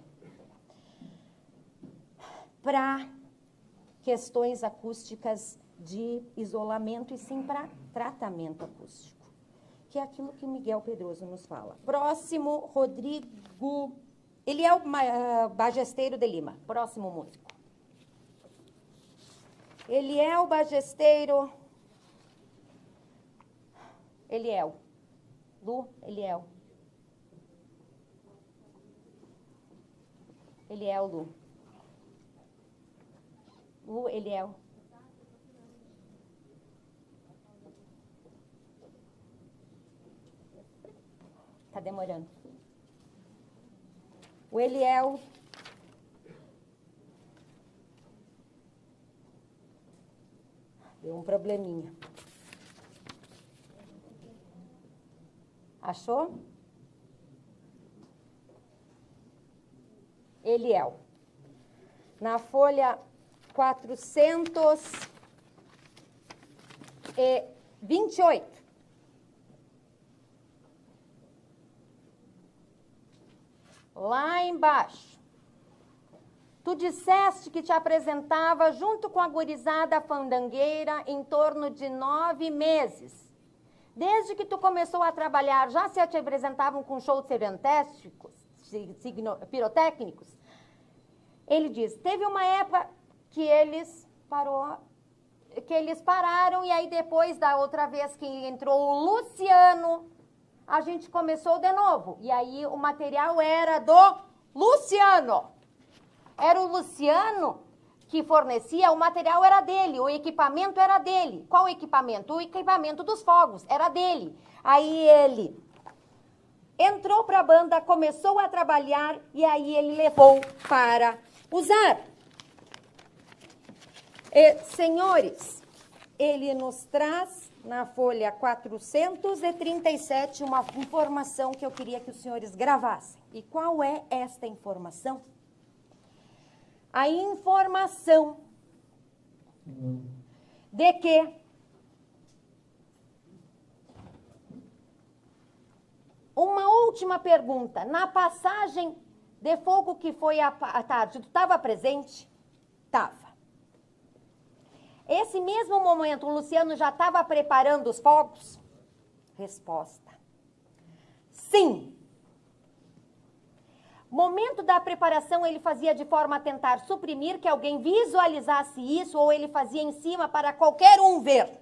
para questões acústicas de isolamento e sim para tratamento acústico, que é aquilo que o Miguel Pedroso nos fala. Próximo, Rodrigo, ele é o Bagesteiro de Lima, próximo músico. Ele é o Bagesteiro... Eliel. Lu, Eliel. Eliel, Lu. Lu, Eliel. Tá demorando. O Eliel. Deu um probleminha. Achou? Eliel. Na folha 428. Lá embaixo. Tu disseste que te apresentava junto com a gurizada fandangueira em torno de 9 meses. Desde que tu começou a trabalhar, já se te apresentavam com shows pirotécnicos? Ele diz, teve uma época que eles parou, eles pararam, e aí depois da outra vez que entrou o Luciano, a gente começou de novo. E aí o material era do Luciano. Era o Luciano que fornecia, o material era dele, o equipamento era dele. Qual equipamento? O equipamento dos fogos, era dele. Aí ele entrou para a banda, começou a trabalhar e aí ele levou para usar. Senhores, ele nos traz na folha 437 uma informação que eu queria que os senhores gravassem. E qual é esta informação? A informação de que uma última pergunta. Na passagem de fogo que foi à tarde, tu estava presente? Estava. Esse mesmo momento, o Luciano já estava preparando os fogos? Resposta: sim. Momento da preparação, ele fazia de forma a tentar suprimir que alguém visualizasse isso, ou ele fazia em cima para qualquer um ver?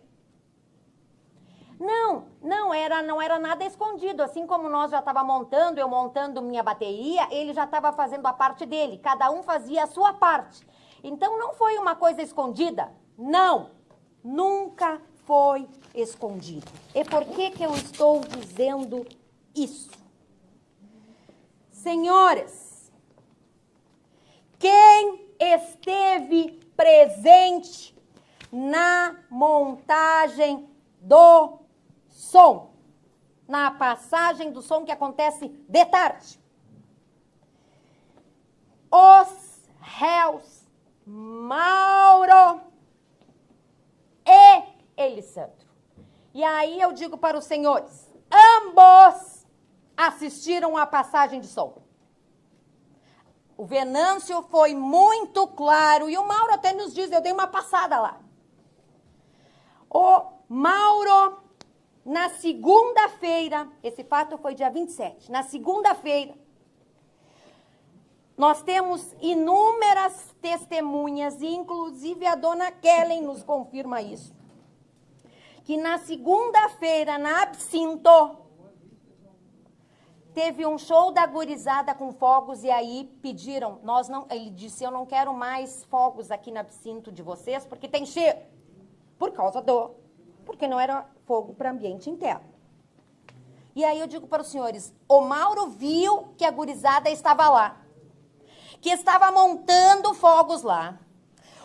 Não era nada escondido. Assim como nós já estava montando, eu montando minha bateria, ele já estava fazendo a parte dele. Cada um fazia a sua parte. Então não foi uma coisa escondida. Não, nunca foi escondido. E por que que eu estou dizendo isso? Senhores, quem esteve presente na montagem do som, na passagem do som que acontece de tarde? Os réus Mauro e Elisandro. E aí eu digo para os senhores, ambos assistiram à passagem de som. O Venâncio foi muito claro, e o Mauro até nos diz, eu dei uma passada lá. O Mauro, na segunda-feira, esse fato foi dia 27, na segunda-feira, nós temos inúmeras testemunhas, e inclusive a dona Kellen nos confirma isso, que na segunda-feira, na Absinto, teve um show da gurizada com fogos, e aí pediram, ele disse, eu não quero mais fogos aqui na Absinto de vocês, porque tem cheiro. Porque não era fogo para ambiente interno. E aí eu digo para os senhores, o Mauro viu que a gurizada estava lá, que estava montando fogos lá.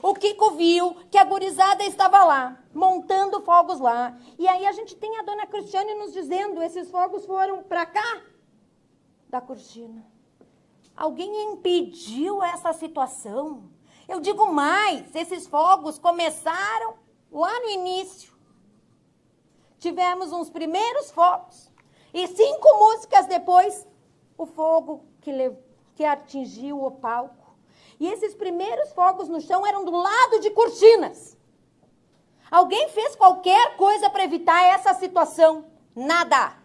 O Kiko viu que a gurizada estava lá, montando fogos lá. E aí a gente tem a dona Cristiane nos dizendo, esses fogos foram para cá da cortina. Alguém impediu essa situação? Eu digo mais, esses fogos começaram lá no início. Tivemos uns primeiros fogos, e 5 músicas depois, o fogo que atingiu o palco. E esses primeiros fogos no chão eram do lado de cortinas. Alguém fez qualquer coisa para evitar essa situação? Nada.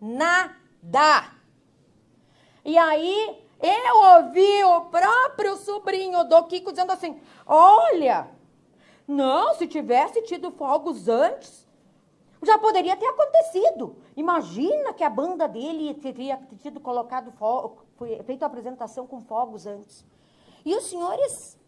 Nada. E aí, eu ouvi o próprio sobrinho do Kiko dizendo assim, olha, não, se tivesse tido fogos antes, já poderia ter acontecido. Imagina que a banda dele teria tido colocado fogo, feito a apresentação com fogos antes. E os senhores,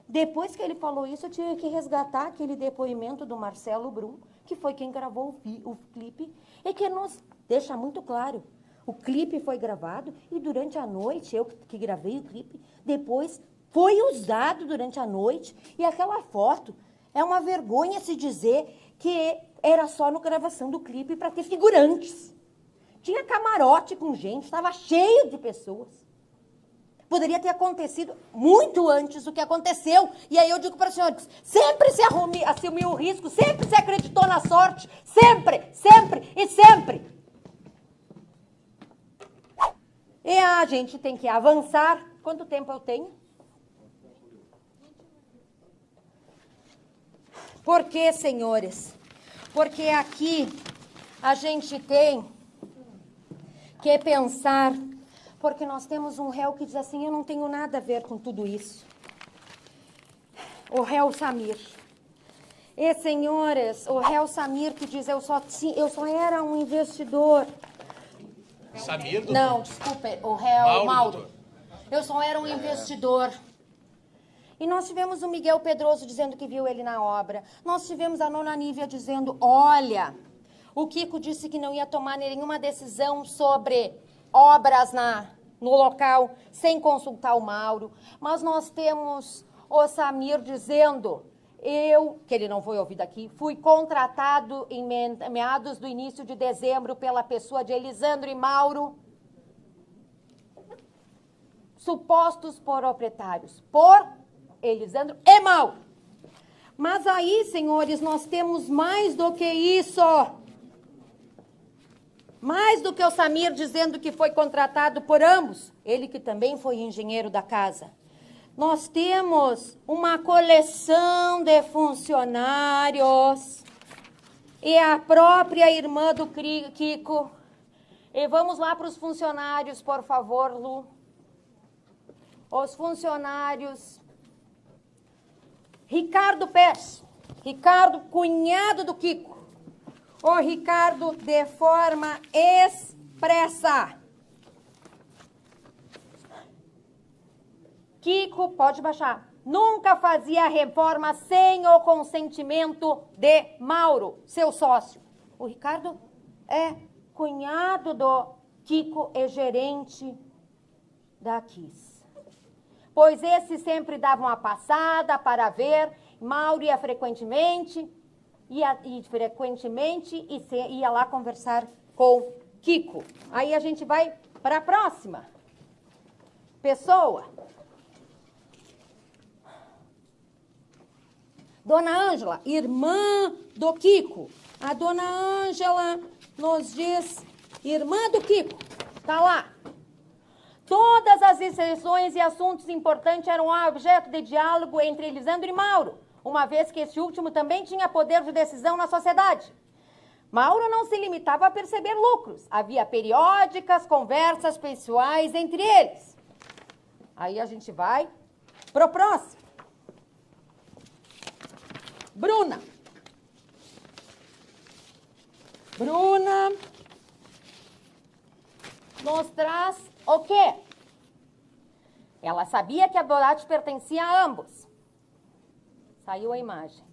depois que ele falou isso, eu tive que resgatar aquele depoimento do Marcelo Brum, que foi quem gravou o clipe, e que nos deixa muito claro. O clipe foi gravado e durante a noite, eu que gravei o clipe, depois foi usado durante a noite. E aquela foto, é uma vergonha se dizer que era só na gravação do clipe para ter figurantes. Tinha camarote com gente, estava cheio de pessoas. Poderia ter acontecido muito antes do que aconteceu. E aí eu digo para os senhores, sempre se assumiu o risco, sempre se acreditou na sorte, sempre, sempre e sempre. E a gente tem que avançar. Quanto tempo eu tenho? Por quê, senhores? Porque aqui a gente tem que pensar, porque nós temos um réu que diz assim, eu não tenho nada a ver com tudo isso. o réu Samir. E, senhores, o réu Samir que diz, eu só era um investidor. Samir, doutor? Não, desculpe, o réu Mauro. doutor. Eu só era um investidor. E nós tivemos o Miguel Pedroso dizendo que viu ele na obra. Nós tivemos a Nona Nívia dizendo, olha, o Kiko disse que não ia tomar nenhuma decisão sobre obras no local sem consultar o Mauro. Mas nós temos o Samir dizendo, que ele não foi ouvido aqui, fui contratado em meados do início de dezembro pela pessoa de Elisandro e Mauro, supostos proprietários, por Elisandro e Mauro. Mas aí, senhores, nós temos mais do que isso. Mais do que o Samir dizendo que foi contratado por ambos, ele que também foi engenheiro da casa. Nós temos uma coleção de funcionários e a própria irmã do Kiko. E vamos lá para os funcionários, por favor, Lu. Os funcionários. Ricardo Pérez, Ricardo, cunhado do Kiko. O Ricardo, de forma expressa. Kiko, pode baixar, nunca fazia reforma sem o consentimento de Mauro, seu sócio. O Ricardo é cunhado do Kiko e gerente da Kiss. Pois esse sempre dava uma passada para ver, Mauro ia frequentemente, ia lá conversar com Kiko. Aí a gente vai para a próxima pessoa. Dona Ângela, irmã do Kiko. A Dona Ângela nos diz, irmã do Kiko, tá lá. Todas as exceções e assuntos importantes eram objeto de diálogo entre Elisandro e Mauro, uma vez que esse último também tinha poder de decisão na sociedade. Mauro não se limitava a perceber lucros. Havia periódicas conversas pessoais entre eles. Aí a gente vai pro próximo. Bruna nos traz o quê? Ela sabia que a boate pertencia a ambos. Saiu a imagem.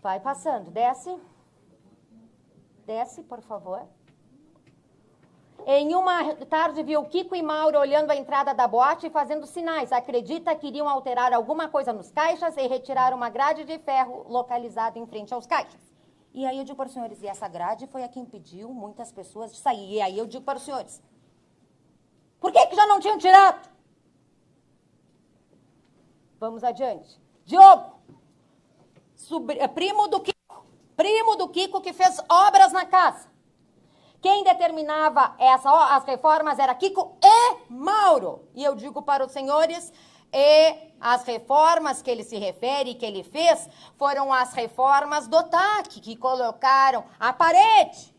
Vai passando, desce. Desce, por favor. Em uma tarde viu Kiko e Mauro olhando a entrada da boate e fazendo sinais. Acredita que iriam alterar alguma coisa nos caixas e retirar uma grade de ferro localizada em frente aos caixas. E aí eu digo para os senhores, e essa grade foi a que impediu muitas pessoas de sair. E aí eu digo para os senhores, por que já não tinham tirado? Vamos adiante. Diogo, primo do Kiko que fez obras na casa. Quem determinava as reformas era Kiko e Mauro. E eu digo para os senhores, as reformas que ele se refere, que ele fez, foram as reformas do TAC, que colocaram a parede.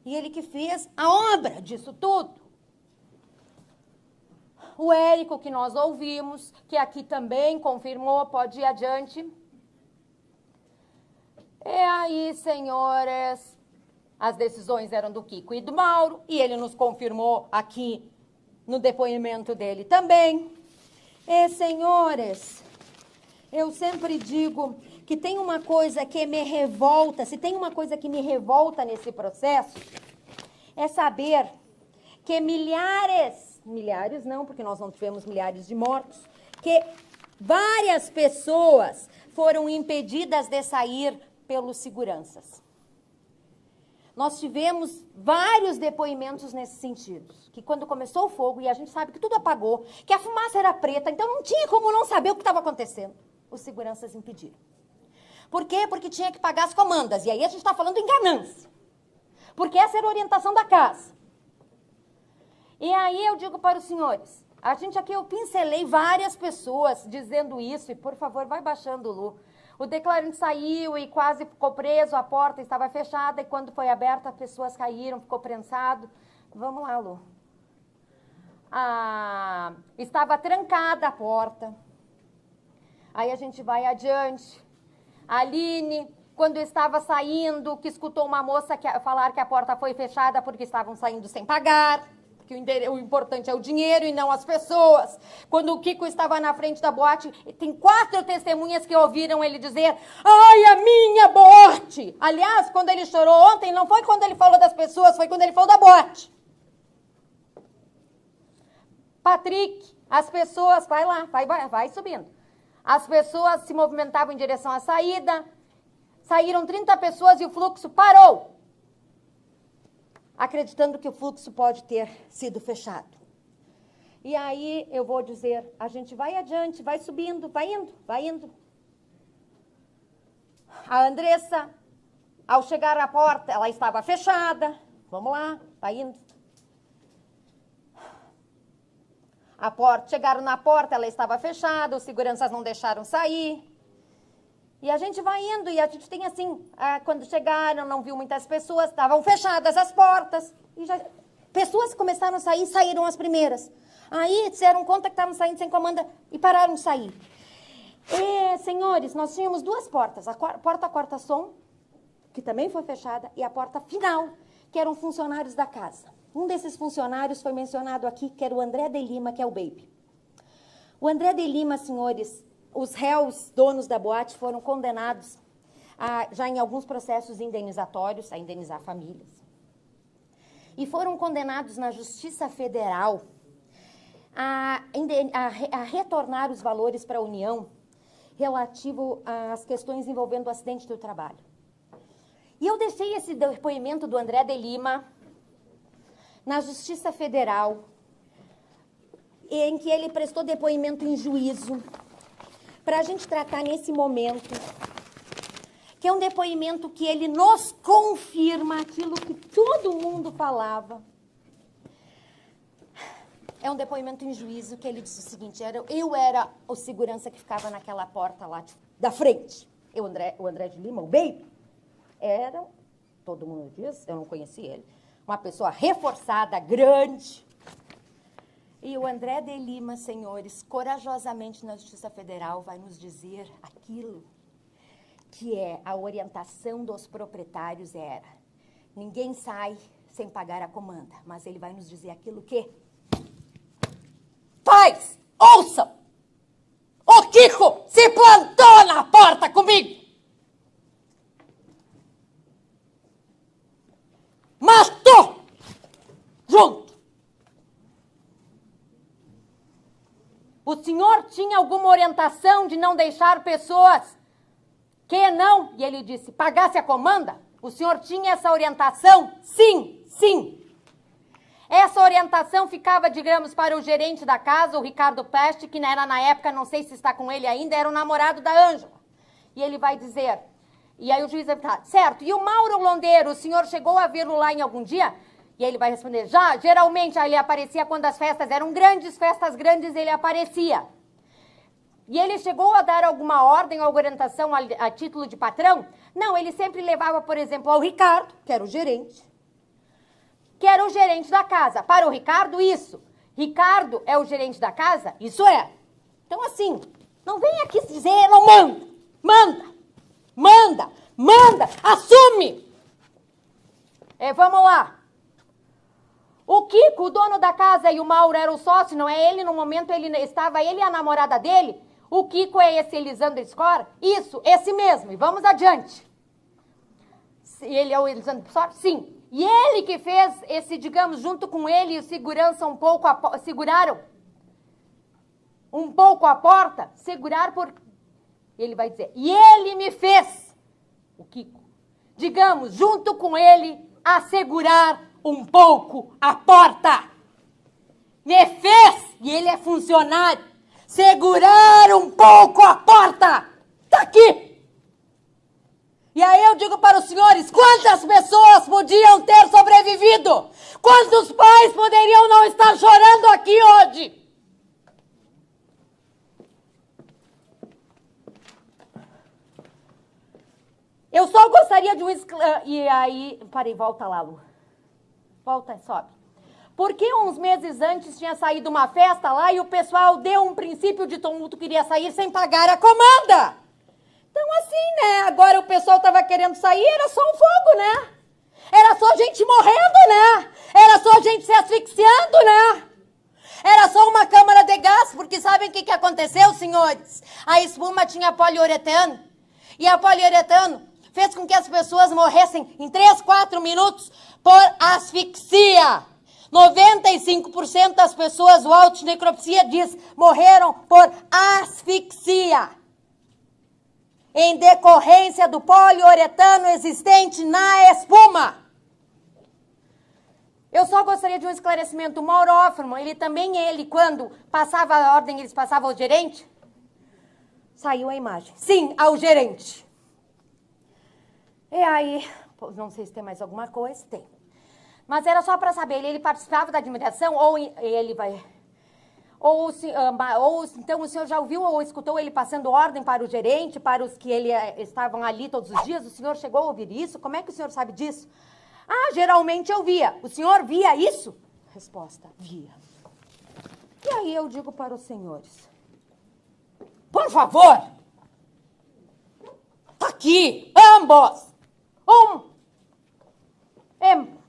E ele que fez a obra disso tudo. O Érico, que nós ouvimos, que aqui também confirmou, pode ir adiante. E aí, senhores, as decisões eram do Kiko e do Mauro, e ele nos confirmou aqui no depoimento dele também. E, senhores, eu sempre digo que tem uma coisa que me revolta, se tem uma coisa que me revolta nesse processo, é saber que milhares não, porque nós não tivemos milhares de mortos, que várias pessoas foram impedidas de sair pelos seguranças. Nós tivemos vários depoimentos nesse sentido, que quando começou o fogo, e a gente sabe que tudo apagou, que a fumaça era preta, então não tinha como não saber o que estava acontecendo. Os seguranças impediram. Por quê? Porque tinha que pagar as comandas, e aí a gente está falando em ganância. Porque essa era a orientação da casa. E aí eu digo para os senhores, a gente aqui, eu pincelei várias pessoas dizendo isso, e por favor, vai baixando, Lu. O declarante saiu e quase ficou preso, a porta estava fechada, e quando foi aberta, as pessoas caíram, ficou prensado. Vamos lá, Lu. estava trancada a porta. Aí a gente vai adiante. A Aline, quando estava saindo, que escutou uma moça falar que a porta foi fechada porque estavam saindo sem pagar, que o importante é o dinheiro e não as pessoas. Quando o Kiko estava na frente da boate, tem 4 testemunhas que ouviram ele dizer: ai, a minha boate! Aliás, quando ele chorou ontem, não foi quando ele falou das pessoas, foi quando ele falou da boate. Patrick, as pessoas, vai lá, vai subindo. As pessoas se movimentavam em direção à saída, saíram 30 pessoas e o fluxo parou, acreditando que o fluxo pode ter sido fechado. E aí eu vou dizer, a gente vai adiante, vai subindo, vai indo. A Andressa, ao chegar à porta, ela estava fechada. Vamos lá, vai indo. Chegaram na porta, ela estava fechada, os seguranças não deixaram sair. E a gente vai indo, e a gente tem assim, quando chegaram, não viu muitas pessoas, estavam fechadas as portas. E pessoas começaram a sair, saíram as primeiras. Aí se deram conta que estavam saindo sem comanda e pararam de sair. E, senhores, nós tínhamos 2 portas, a porta corta-som, que também foi fechada, e a porta final, que eram funcionários da casa. Um desses funcionários foi mencionado aqui, que era o André de Lima, que é o Baby. O André de Lima, senhores, os réus, donos da boate, foram condenados já em alguns processos indenizatórios, a indenizar famílias. E foram condenados na Justiça Federal a retornar os valores para a União relativo às questões envolvendo o acidente do trabalho. E eu deixei esse depoimento do André de Lima na Justiça Federal, em que ele prestou depoimento em juízo, para a gente tratar nesse momento, que é um depoimento que ele nos confirma aquilo que todo mundo falava. É um depoimento em juízo que ele disse o seguinte: eu era o segurança que ficava naquela porta lá da frente. O André de Lima, o Baby, era, todo mundo diz, eu não conheci ele, uma pessoa reforçada, grande. E o André de Lima, senhores, corajosamente na Justiça Federal vai nos dizer aquilo que é a orientação dos proprietários era: ninguém sai sem pagar a comanda, mas ele vai nos dizer aquilo que faz. Ouçam! O Kiko se plantou na porta comigo! Matou! Junto! O senhor tinha alguma orientação de não deixar pessoas que não, e ele disse, pagasse a comanda? O senhor tinha essa orientação? Sim, sim. Essa orientação ficava, digamos, para o gerente da casa, o Ricardo Peste, que era na época, não sei se está com ele ainda, era o namorado da Ângela. E ele vai dizer, e aí o juiz vai falar, certo, e o Mauro Londeiro, o senhor chegou a vê-lo lá em algum dia? E ele vai responder, já, geralmente ele aparecia quando as festas eram grandes, festas grandes ele aparecia. E ele chegou a dar alguma ordem ou orientação a título de patrão? Não, ele sempre levava, por exemplo, ao Ricardo, que era o gerente da casa. Para o Ricardo, isso. Ricardo é o gerente da casa? Isso é. Então, assim, não vem aqui dizer, não manda. Manda, assume. Vamos lá. O Kiko, o dono da casa, e o Mauro era o sócio, não é ele? No momento estava ele e a namorada dele. O Kiko é esse Elisandro Score? Isso, esse mesmo. E vamos adiante. Ele é o Elisandro Score? Sim. E ele que fez esse, digamos, junto com ele e o segurança seguraram um pouco a porta, ele vai dizer, e ele me fez, o Kiko, digamos, junto com ele, assegurar um pouco a porta. Me fez, e ele é funcionário, segurar um pouco a porta. Está aqui. E aí eu digo para os senhores, quantas pessoas podiam ter sobrevivido? Quantos pais poderiam não estar chorando aqui hoje? Eu só gostaria de e aí, parei, volta lá, Lu. Volta, sobe. Porque uns meses antes tinha saído uma festa lá e o pessoal deu um princípio de tumulto, queria sair sem pagar a comanda. Então assim, né? Agora o pessoal estava querendo sair, era só um fogo, né? Era só gente morrendo, né? Era só gente se asfixiando, né? Era só uma câmara de gás, porque sabem o que aconteceu, senhores? A espuma tinha poliuretano. E a poliuretano fez com que as pessoas morressem em 3, 4 minutos por asfixia. 95% das pessoas, o auto de necropsia diz, morreram por asfixia. Em decorrência do poliuretano existente na espuma. Eu só gostaria de um esclarecimento. O Mauro Offerman, quando passava a ordem, eles passavam ao gerente? Saiu a imagem. Sim, ao gerente. E aí, não sei se tem mais alguma coisa, tem. Mas era só para saber, ele participava da admiração ou ele vai... Ou então o senhor já ouviu ou escutou ele passando ordem para o gerente, para os que estavam ali todos os dias? O senhor chegou a ouvir isso? Como é que o senhor sabe disso? Ah, geralmente eu via. O senhor via isso? Resposta, via. E aí eu digo para os senhores, por favor, aqui, ambos,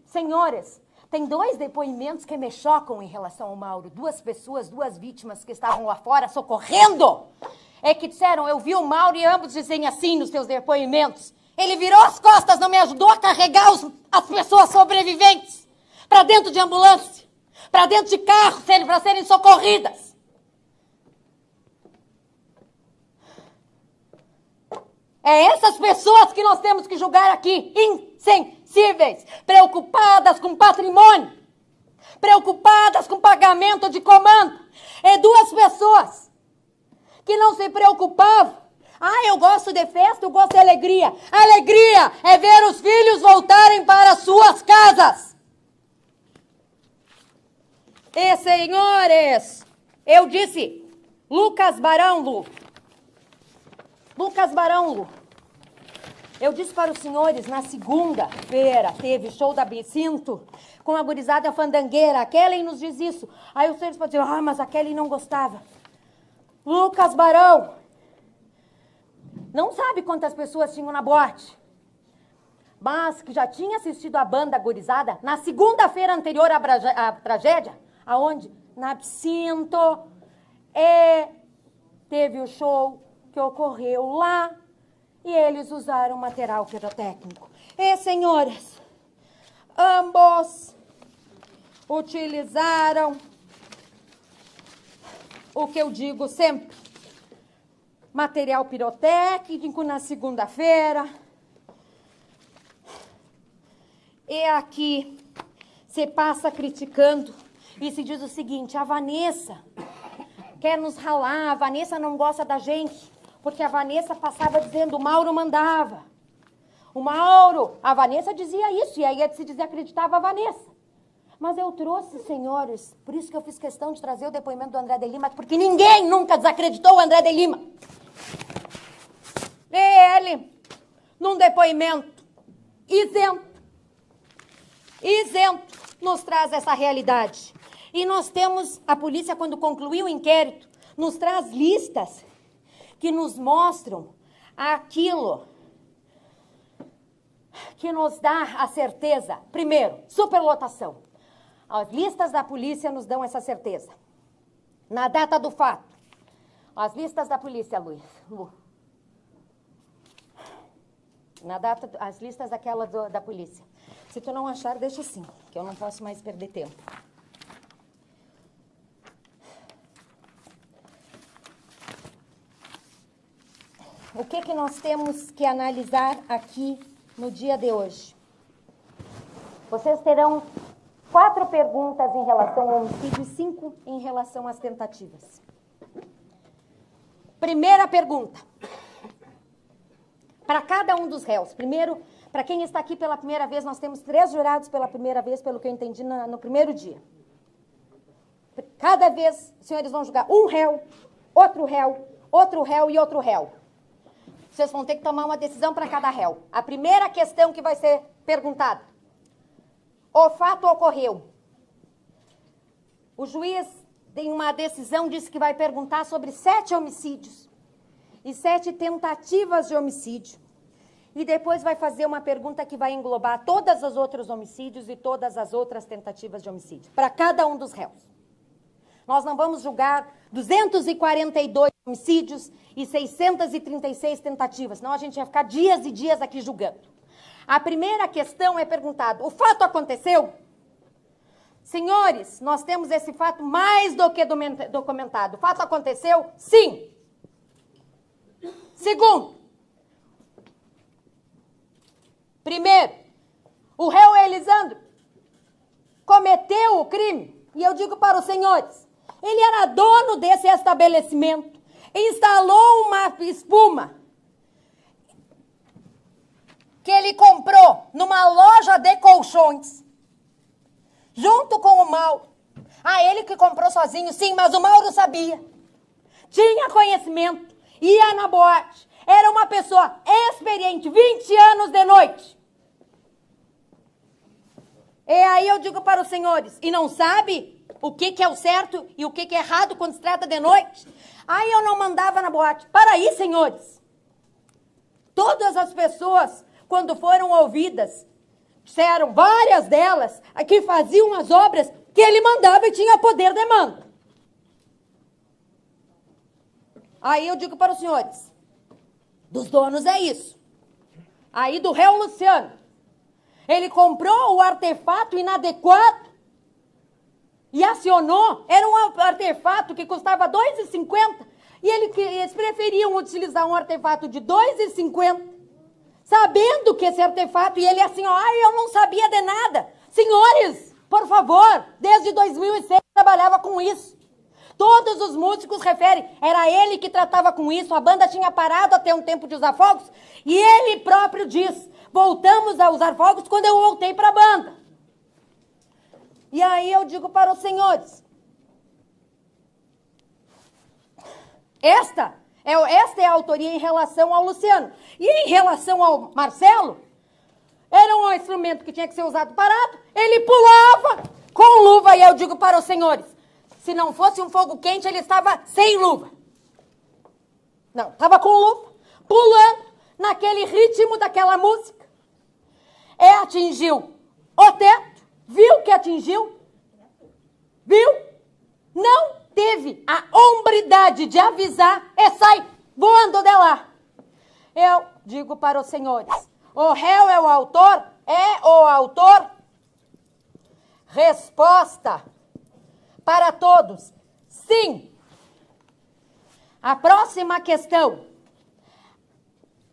senhores, tem 2 depoimentos que me chocam em relação ao Mauro. 2 pessoas, 2 vítimas que estavam lá fora socorrendo. É que disseram, eu vi o Mauro e ambos dizem assim nos seus depoimentos. Ele virou as costas, não me ajudou a carregar as pessoas sobreviventes para dentro de ambulância, para dentro de carro, para serem socorridas. É essas pessoas que nós temos que julgar aqui, insensíveis, preocupadas com patrimônio, preocupadas com pagamento de comando. É 2 pessoas que não se preocupavam. Ah, eu gosto de festa, eu gosto de alegria. Alegria é ver os filhos voltarem para suas casas. E, senhores, eu disse, Lucas Barão Lu, eu disse para os senhores, na segunda-feira, teve show da Bicinto, com a gurizada fandangueira. A Kelly nos diz isso. Aí os senhores podem dizer, mas a Kelly não gostava. Lucas Barão, não sabe quantas pessoas tinham na boate, mas que já tinha assistido a banda gurizada na segunda-feira anterior à tragédia, aonde? Na Bicinto, teve o show que ocorreu lá, e eles usaram material pirotécnico. E, senhores, ambos utilizaram o que eu digo sempre, material pirotécnico na segunda-feira. E aqui se passa criticando e se diz o seguinte, a Vanessa quer nos ralar, a Vanessa não gosta da gente, porque a Vanessa passava dizendo, o Mauro mandava. A Vanessa dizia isso, e aí se desacreditava a Vanessa. Mas eu trouxe, senhores, por isso que eu fiz questão de trazer o depoimento do André de Lima, porque ninguém nunca desacreditou o André de Lima. E ele, num depoimento isento, nos traz essa realidade. E nós temos, a polícia, quando concluiu o inquérito, nos traz listas que nos mostram aquilo que nos dá a certeza. Primeiro, superlotação. As listas da polícia nos dão essa certeza. Na data do fato, as listas da polícia, Lu. As listas daquela da polícia. Se tu não achar, deixa assim, que eu não posso mais perder tempo. O que nós temos que analisar aqui no dia de hoje? Vocês terão 4 perguntas em relação ao homicídio e 5 em relação às tentativas. Primeira pergunta. Para cada um dos réus. Primeiro, para quem está aqui pela primeira vez, nós temos 3 jurados pela primeira vez, pelo que eu entendi no primeiro dia. Cada vez, os senhores vão julgar um réu, outro réu, outro réu e outro réu. Vocês vão ter que tomar uma decisão para cada réu. A primeira questão que vai ser perguntada. O fato ocorreu O juiz, em uma decisão, disse que vai perguntar sobre 7 homicídios e 7 tentativas de homicídio. E depois vai fazer uma pergunta que vai englobar todos os outros homicídios e todas as outras tentativas de homicídio, para cada um dos réus. Nós não vamos julgar 242 homicídios e 636 tentativas, senão a gente vai ficar dias e dias aqui julgando. A primeira questão é perguntada: o fato aconteceu? Senhores, nós temos esse fato mais do que documentado. O fato aconteceu? Sim. Segundo, primeiro, o réu Elisandro cometeu o crime, e eu digo para os senhores, ele era dono desse estabelecimento, instalou uma espuma que ele comprou numa loja de colchões, junto com o Mauro. Ele que comprou sozinho, sim, mas o Mauro sabia. Tinha conhecimento, ia na boate, era uma pessoa experiente, 20 anos de noite. E aí eu digo para os senhores, e não sabe o que é o certo e o que é errado quando se trata de noite? Aí eu não mandava na boate. Para aí, senhores. Todas as pessoas, quando foram ouvidas, disseram, várias delas, que faziam as obras que ele mandava e tinha poder de mando. Aí eu digo para os senhores, dos donos é isso. Aí do réu Luciano, ele comprou o artefato inadequado e acionou, era um artefato que custava R$ 2,50 e eles preferiam utilizar um artefato de R$ 2,50, sabendo que esse artefato, e ele assim, eu não sabia de nada. Senhores, por favor, desde 2006 trabalhava com isso. Todos os músicos referem, era ele que tratava com isso, a banda tinha parado até um tempo de usar fogos, e ele próprio diz, voltamos a usar fogos quando eu voltei para a banda. E aí eu digo para os senhores, esta é a autoria em relação ao Luciano. E em relação ao Marcelo, era um instrumento que tinha que ser usado parado, ele pulava com luva, e eu digo para os senhores, se não fosse um fogo quente, ele estava sem luva. Não, estava com luva, pulando naquele ritmo daquela música. Atingiu o teto, viu que atingiu, viu? Não teve a hombridade de avisar e sai voando de lá. Eu digo para os senhores, o réu é o autor? É o autor? Resposta para todos, sim. A próxima questão,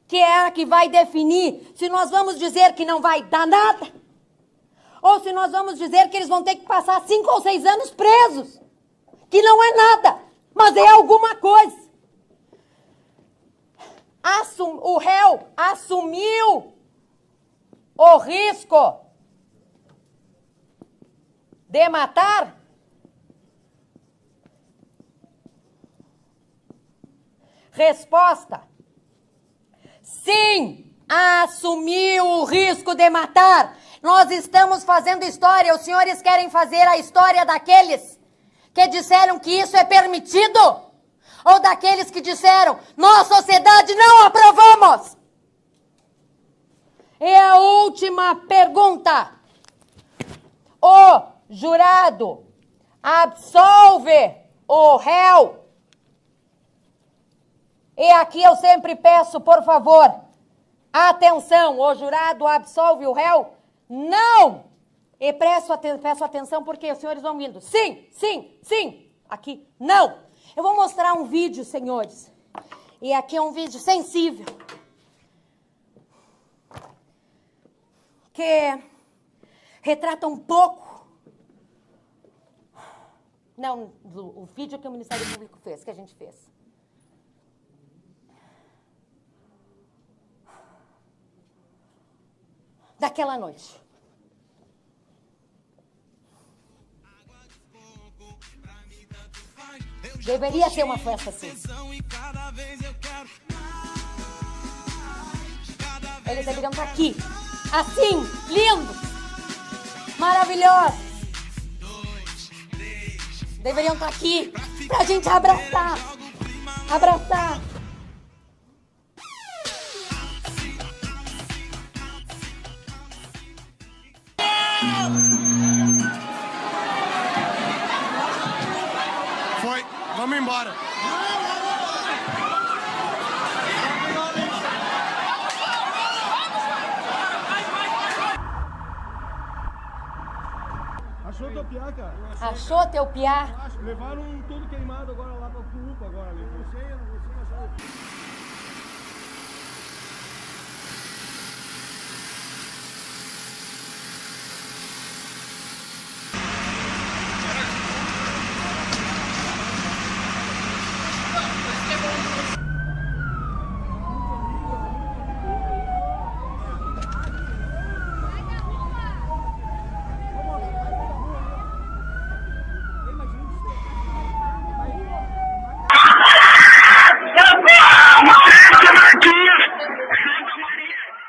que é a que vai definir se nós vamos dizer que não vai dar nada, ou se nós vamos dizer que eles vão ter que passar 5 ou 6 anos presos, que não é nada, mas é alguma coisa. O réu assumiu o risco de matar? Resposta: sim, assumiu o risco de matar. Nós estamos fazendo história, os senhores querem fazer a história daqueles que disseram que isso é permitido? Ou daqueles que disseram, nós, sociedade, não aprovamos? E a última pergunta. O jurado absolve o réu? E aqui eu sempre peço, por favor, atenção, o jurado absolve o réu? Não! E peço atenção porque os senhores vão vindo. Sim, sim, sim. Aqui, não. Eu vou mostrar um vídeo, senhores. E aqui é um vídeo sensível. Que retrata um pouco. Não, o vídeo que o Ministério Público fez, que a gente fez. Daquela noite. Deveria ser uma festa assim. Eles deveriam estar aqui. Assim, lindo. Maravilhoso. deveriam estar aqui pra gente abraçar. Abraçar. Foi. Vamos embora. Achou teu piá, cara? Achou teu piá? Levaram um todo queimado agora lá pro UPA agora ali. Você achou.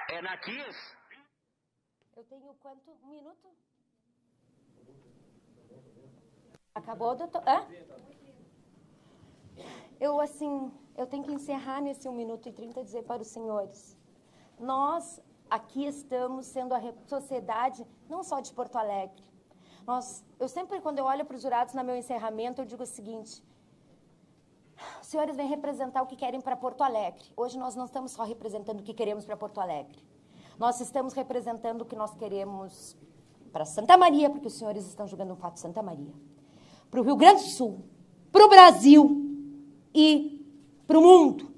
É na Kiss. Eu tenho quanto? Um minuto? Acabou, doutor? Hã? Eu tenho que encerrar nesse 1 minuto e 30 e dizer para os senhores. Nós aqui estamos sendo a sociedade, não só de Porto Alegre. Eu sempre, quando eu olho para os jurados no meu encerramento, eu digo o seguinte: os senhores vêm representar o que querem para Porto Alegre. Hoje nós não estamos só representando o que queremos para Porto Alegre. Nós estamos representando o que nós queremos para Santa Maria, porque os senhores estão julgando um fato de Santa Maria. Para o Rio Grande do Sul, para o Brasil e para o mundo.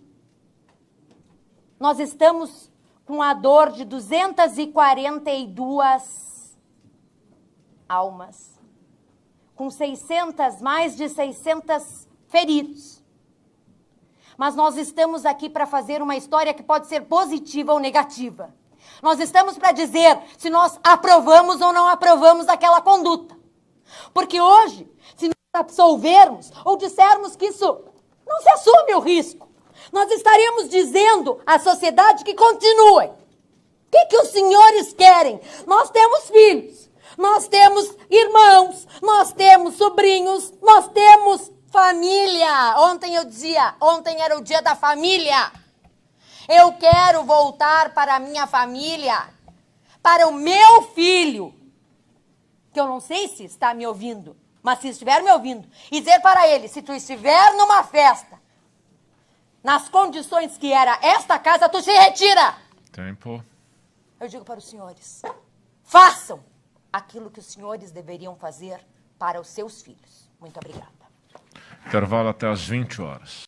Nós estamos com a dor de 242 almas, com mais de 600 feridos. Mas nós estamos aqui para fazer uma história que pode ser positiva ou negativa. Nós estamos para dizer se nós aprovamos ou não aprovamos aquela conduta. Porque hoje, se nós absolvermos ou dissermos que isso não se assume o risco, nós estaríamos dizendo à sociedade que continue. O que os senhores querem? Nós temos filhos, nós temos irmãos, nós temos sobrinhos, nós temos família. Ontem era o dia da família. Eu quero voltar para a minha família, para o meu filho, que eu não sei se está me ouvindo, mas se estiver me ouvindo, e dizer para ele, se tu estiver numa festa, nas condições que era esta casa, tu se retira. Tempo. Eu digo para os senhores, façam aquilo que os senhores deveriam fazer para os seus filhos. Muito obrigada. Intervalo até às 20 horas.